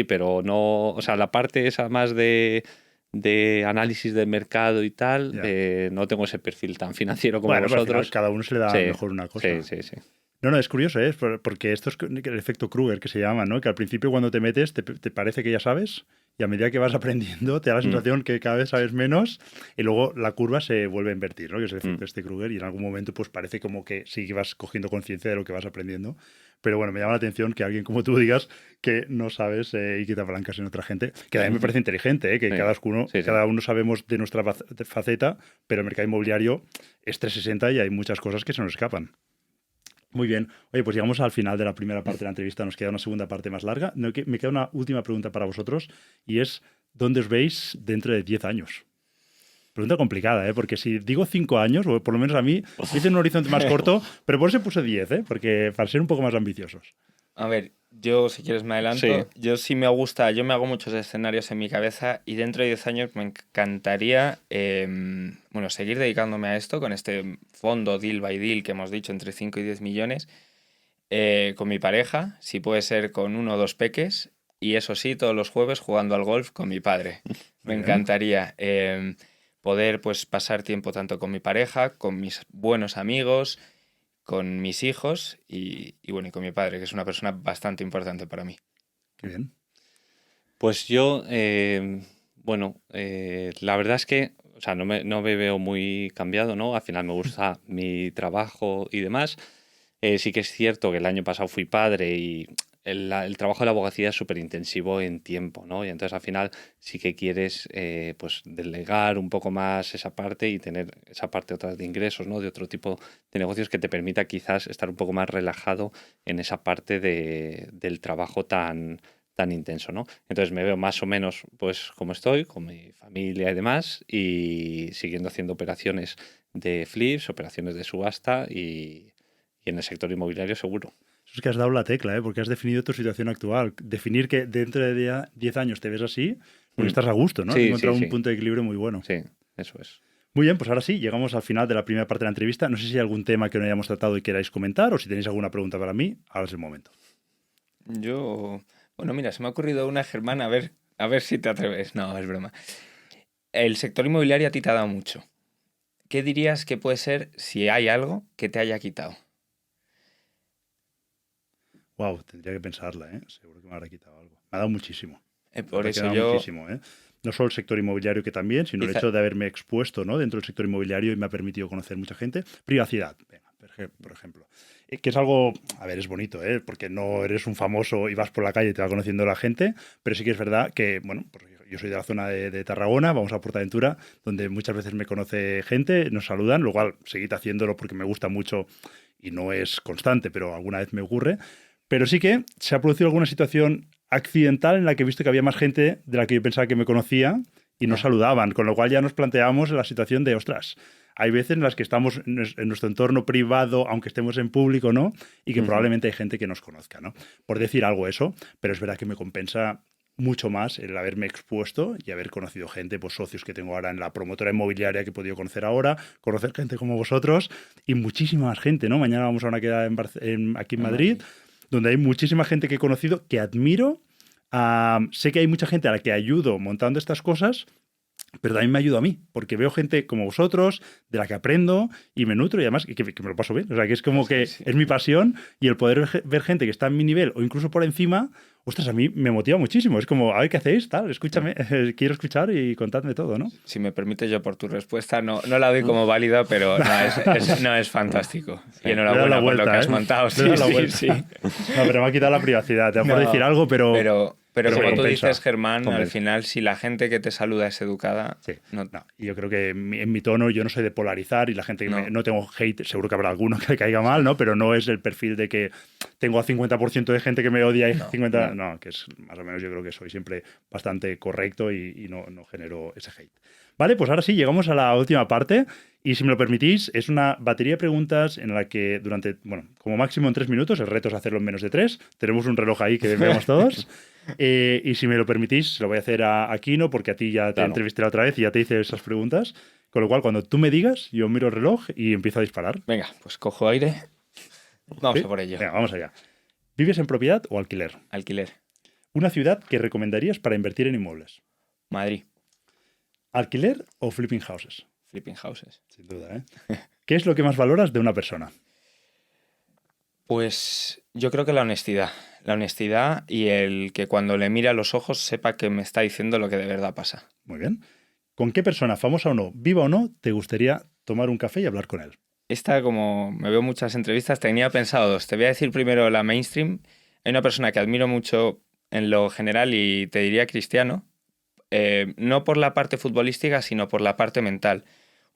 Speaker 3: pero no, o sea, la parte esa más de análisis del mercado y tal,
Speaker 1: Ya.
Speaker 3: no tengo ese perfil tan financiero como
Speaker 1: Bueno, pero al final
Speaker 3: vosotros.
Speaker 1: cada uno se le da
Speaker 3: Sí,
Speaker 1: mejor una cosa.
Speaker 3: sí.
Speaker 1: No, no, es curioso, ¿eh? Porque esto es el efecto Kruger que se llama, ¿no? Que al principio cuando te metes te parece que ya sabes y a medida que vas aprendiendo te da la sensación que cada vez sabes menos y luego la curva se vuelve a invertir, ¿no? Que es el efecto este Kruger y en algún momento pues parece como que sí que vas cogiendo conciencia de lo que vas aprendiendo. Pero bueno, me llama la atención que alguien como tú digas que no sabes y que te apalancas en otra gente, que a mí me parece inteligente, ¿eh? Que
Speaker 3: Sí.
Speaker 1: cada uno sabemos de nuestra faceta, pero el mercado inmobiliario es 360 y hay muchas cosas que se nos escapan. Muy bien. Oye, pues llegamos al final de la primera parte de la entrevista. Nos queda una segunda parte más larga. Me queda una última pregunta para vosotros y es, ¿dónde os veis dentro de 10 años? Pregunta complicada, ¿eh? Porque si digo 5 años, o por lo menos a mí, hice un horizonte más corto, pero por eso puse 10, ¿eh? Porque para ser un poco más ambiciosos.
Speaker 2: A ver, yo si quieres me adelanto.
Speaker 3: Sí.
Speaker 2: Yo sí me gusta, yo me hago muchos escenarios en mi cabeza y dentro de 10 años me encantaría seguir dedicándome a esto con este fondo deal by deal que hemos dicho entre 5 y 10 millones con mi pareja, si puede ser con uno o dos peques y eso sí, todos los jueves jugando al golf con mi padre. Me encantaría poder pues pasar tiempo tanto con mi pareja, con mis buenos amigos, con mis hijos y bueno, y con mi padre, que es una persona bastante importante para mí.
Speaker 1: Qué bien.
Speaker 3: Pues yo, la verdad es que, o sea, no me veo muy cambiado, ¿no? Al final me gusta mi trabajo y demás. Sí que es cierto que el año pasado fui padre y el trabajo de la abogacía es súper intensivo en tiempo, ¿no? Y entonces al final sí que quieres pues delegar un poco más esa parte y tener esa parte otra de ingresos, ¿no? De otro tipo de negocios que te permita quizás estar un poco más relajado en esa parte del trabajo tan intenso, ¿no? Entonces me veo más o menos pues como estoy, con mi familia y demás, y siguiendo haciendo operaciones de flips, operaciones de subasta y en el sector inmobiliario seguro.
Speaker 1: Eso es que has dado la tecla, ¿eh? Porque has definido tu situación actual. Definir que dentro de 10 años te ves así, porque estás a gusto, ¿no? Has
Speaker 3: Sí,
Speaker 1: encontrado
Speaker 3: sí,
Speaker 1: un punto de equilibrio muy bueno.
Speaker 3: sí, eso es.
Speaker 1: Muy bien, pues ahora sí, llegamos al final de la primera parte de la entrevista. No sé si hay algún tema que no hayamos tratado y queráis comentar o si tenéis alguna pregunta para mí, ahora es el momento.
Speaker 2: Bueno, mira, se me ha ocurrido una, Germán, a ver si te atreves. No, es broma. El sector inmobiliario a ti te ha dado mucho. ¿Qué dirías que puede ser si hay algo que te haya quitado?
Speaker 1: Wow, tendría que pensarla, ¿eh? Seguro que me habrá quitado algo. Me ha dado muchísimo.
Speaker 2: Por
Speaker 1: Me ha
Speaker 2: eso
Speaker 1: quedado
Speaker 2: yo...
Speaker 1: muchísimo, ¿eh? No solo el sector inmobiliario que también, sino el
Speaker 2: Quizá-
Speaker 1: hecho de haberme expuesto, ¿no? Dentro del sector inmobiliario y me ha permitido conocer mucha gente. Privacidad, venga, por ejemplo. Que es algo, a ver, es bonito, ¿eh? Porque no eres un famoso y vas por la calle y te va conociendo la gente, pero sí que es verdad que, bueno, pues yo soy de la zona de Tarragona, vamos a PortAventura, donde muchas veces me conoce gente, nos saludan, lo cual seguid haciéndolo porque me gusta mucho y no es constante, pero alguna vez me ocurre. Pero sí que se ha producido alguna situación accidental en la que he visto que había más gente de la que yo pensaba que me conocía y nos
Speaker 2: Ya.
Speaker 1: saludaban, con lo cual ya nos planteábamos la situación de, ostras, hay veces en las que estamos en nuestro entorno privado, aunque estemos en público, ¿no? Y que
Speaker 2: Ujú.
Speaker 1: probablemente hay gente que nos conozca, ¿no? Por decir algo eso, pero es verdad que me compensa mucho más el haberme expuesto y haber conocido gente, pues socios que tengo ahora en la promotora inmobiliaria que he podido conocer ahora, conocer gente como vosotros y muchísima más gente, ¿no? Mañana vamos a una quedada aquí en Madrid, donde hay muchísima gente que he conocido, que admiro. Sé que hay mucha gente a la que ayudo montando estas cosas, pero también me ayuda a mí, porque veo gente como vosotros, de la que aprendo y me nutro y además que me lo paso bien. O sea, que es como que
Speaker 2: Sí.
Speaker 1: es mi pasión y el poder ver gente que está en mi nivel o incluso por encima, ostras, a mí me motiva muchísimo. Es como, a ver qué hacéis, tal, escúchame, quiero escuchar y contadme todo, ¿no?
Speaker 2: Si me permites yo por tu respuesta, no la doy como válida, pero no, es fantástico. Y
Speaker 1: Le he dado la
Speaker 2: enhorabuena por lo que
Speaker 1: vuelta,
Speaker 2: has
Speaker 1: ¿eh?
Speaker 2: montado.
Speaker 1: Le he dado la
Speaker 2: Sí,
Speaker 1: vuelta.
Speaker 2: sí.
Speaker 1: No, pero me ha quitado la privacidad. Te a lo mejor
Speaker 2: No,
Speaker 1: decir algo, pero
Speaker 2: pero
Speaker 1: me
Speaker 2: como tú
Speaker 1: compensa.
Speaker 2: dices, Germán, al
Speaker 3: Compensa.
Speaker 2: final, si la gente que te saluda es educada,
Speaker 1: Sí,
Speaker 2: no,
Speaker 1: no. Y yo creo que en mi tono yo no soy de polarizar y la gente que
Speaker 2: No.
Speaker 1: no tengo hate, seguro que habrá alguno que caiga mal, ¿no? Pero no es el perfil de que tengo a 50% de gente que me odia y 50%... No, que es más o menos yo creo que soy siempre bastante correcto y no genero ese hate. Vale, pues ahora sí, llegamos a la última parte y si me lo permitís, es una batería de preguntas en la que durante, bueno, como máximo en 3 minutos, el reto es hacerlo en menos de 3, tenemos un reloj ahí que veamos todos. Y si me lo permitís, se lo voy a hacer a Kino porque a ti ya te
Speaker 3: Claro.
Speaker 1: entrevisté la otra vez y ya te hice esas preguntas. Con lo cual, cuando tú me digas, yo miro el reloj y empiezo a disparar.
Speaker 2: Venga, pues cojo aire. Vamos
Speaker 1: ¿Sí?
Speaker 2: a por ello.
Speaker 1: Venga, vamos allá. ¿Vives en propiedad o alquiler?
Speaker 2: Alquiler.
Speaker 1: Una ciudad que recomendarías para invertir en inmuebles.
Speaker 2: Madrid.
Speaker 1: ¿Alquiler o flipping houses?
Speaker 2: Flipping houses.
Speaker 1: Sin duda, ¿eh? ¿Qué es lo que más valoras de una persona?
Speaker 2: Pues yo creo que la honestidad. La honestidad y el que cuando le mire a los ojos sepa que me está diciendo lo que de verdad pasa.
Speaker 1: Muy bien. ¿Con qué persona, famosa o no, viva o no, te gustaría tomar un café y hablar con él?
Speaker 2: Esta, como me veo muchas entrevistas, tenía pensado dos. Te voy a decir primero la mainstream. Hay una persona que admiro mucho en lo general y te diría Cristiano. No por la parte futbolística, sino por la parte mental.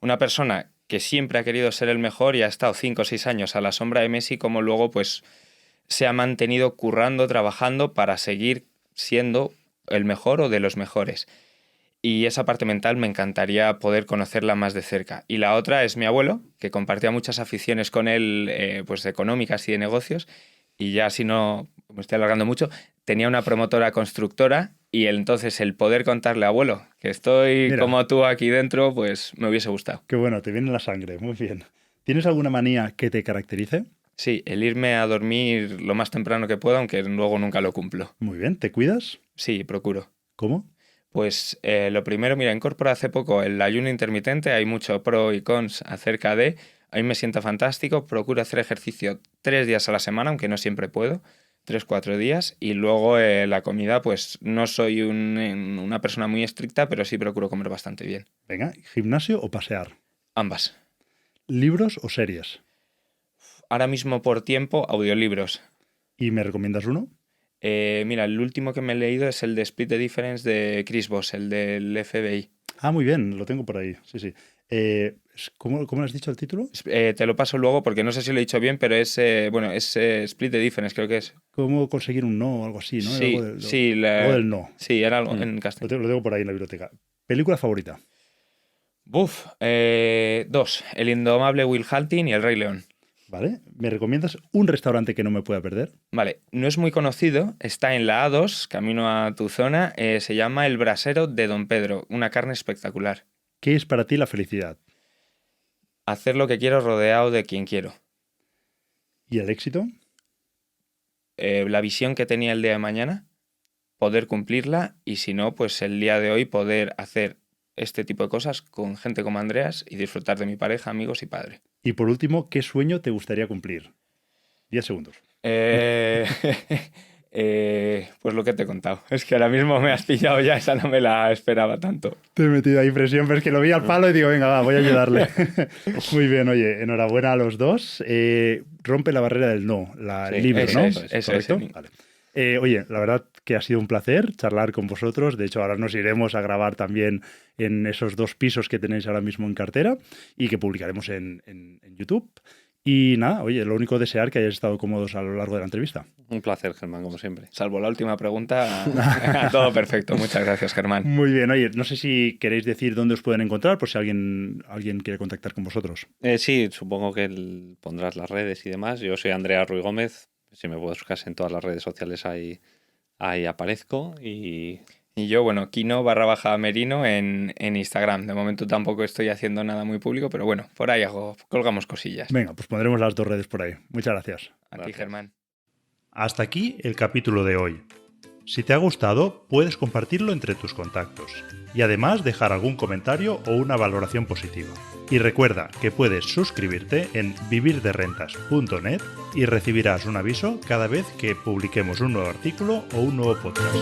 Speaker 2: Una persona que siempre ha querido ser el mejor y ha estado 5 o 6 años a la sombra de Messi, como luego pues se ha mantenido currando, trabajando para seguir siendo el mejor o de los mejores. Y esa parte mental me encantaría poder conocerla más de cerca. Y la otra es mi abuelo, que compartía muchas aficiones con él, pues económicas y de negocios. Y ya si no me estoy alargando mucho, tenía una promotora constructora y entonces el poder contarle, abuelo, que estoy
Speaker 1: Mira.
Speaker 2: como tú aquí dentro, pues me hubiese gustado.
Speaker 1: Qué bueno, te viene la sangre, muy bien. ¿Tienes alguna manía que te caracterice?
Speaker 2: Sí, el irme a dormir lo más temprano que puedo, aunque luego nunca lo cumplo.
Speaker 1: Muy bien, ¿te cuidas?
Speaker 2: Sí, procuro.
Speaker 1: ¿Cómo?
Speaker 2: Pues lo primero, mira, incorpora hace poco el ayuno intermitente, hay mucho pro y cons acerca de, a mí me sienta fantástico, procuro hacer ejercicio 3 días a la semana, aunque no siempre puedo, 3-4 días, y luego la comida, pues no soy una persona muy estricta, pero sí procuro comer bastante bien.
Speaker 1: Venga, ¿gimnasio o pasear?
Speaker 2: Ambas.
Speaker 1: ¿Libros o series?
Speaker 2: Ahora mismo por tiempo, audiolibros.
Speaker 1: ¿Y me recomiendas uno?
Speaker 2: Mira, el último que me he leído es el de Split the Difference de Chris Voss, el del FBI.
Speaker 1: Ah, muy bien, lo tengo por ahí. Sí, sí. ¿Cómo le has dicho el título?
Speaker 2: Te lo paso luego porque no sé si lo he dicho bien, pero es, Split the Difference, creo que es.
Speaker 1: ¿Cómo conseguir un no o algo así, no?
Speaker 2: Sí,
Speaker 1: Algo del no.
Speaker 2: Sí, era algo en castellano.
Speaker 1: Lo tengo por ahí en la biblioteca. ¿Película favorita?
Speaker 2: Dos. El indomable Will Hunting y El Rey León.
Speaker 1: ¿Vale? ¿Me recomiendas un restaurante que no me pueda perder?
Speaker 2: Vale, no es muy conocido, está en la A2, camino a tu zona, se llama El Brasero de Don Pedro, una carne espectacular.
Speaker 1: ¿Qué es para ti la felicidad?
Speaker 2: Hacer lo que quiero rodeado de quien quiero.
Speaker 1: ¿Y el éxito?
Speaker 2: La visión que tenía el día de mañana, poder cumplirla y si no, pues el día de hoy poder hacer este tipo de cosas con gente como Andreas y disfrutar de mi pareja, amigos y padre.
Speaker 1: Y por último, ¿qué sueño te gustaría cumplir? 10 segundos.
Speaker 2: Pues lo que te he contado. Es que ahora mismo me has pillado ya, esa no me la esperaba tanto.
Speaker 1: Te he metido ahí presión, pero es que lo vi al palo y digo, venga, va, voy a ayudarle. Muy bien, oye, enhorabuena a los dos. Rompe la barrera del no,
Speaker 2: Sí,
Speaker 1: libre,
Speaker 2: eso
Speaker 1: ¿no?
Speaker 2: es,
Speaker 1: ¿Correcto?
Speaker 2: sí.
Speaker 1: Vale. Oye, la verdad que ha sido un placer charlar con vosotros. De hecho, ahora nos iremos a grabar también en esos 2 pisos que tenéis ahora mismo en cartera y que publicaremos en YouTube. Y nada, oye, lo único desear que hayáis estado cómodos a lo largo de la entrevista.
Speaker 3: Un placer, Germán, como siempre.
Speaker 2: Salvo la última pregunta, todo perfecto. Muchas gracias, Germán.
Speaker 1: Muy bien, oye, no sé si queréis decir dónde os pueden encontrar, por si alguien quiere contactar con vosotros.
Speaker 3: Sí, supongo que pondrás las redes y demás. Yo soy Andrea Ruiz Gómez. Si me puedes buscar en todas las redes sociales, ahí aparezco. Y
Speaker 2: yo, bueno, Kino_Merino en Instagram. De momento tampoco estoy haciendo nada muy público, pero bueno, por ahí colgamos cosillas.
Speaker 1: Venga, pues pondremos las 2 redes por ahí. Muchas gracias.
Speaker 2: A ti, Germán.
Speaker 1: Hasta aquí el capítulo de hoy. Si te ha gustado, puedes compartirlo entre tus contactos y además dejar algún comentario o una valoración positiva. Y recuerda que puedes suscribirte en vivirderrentas.net y recibirás un aviso cada vez que publiquemos un nuevo artículo o un nuevo podcast.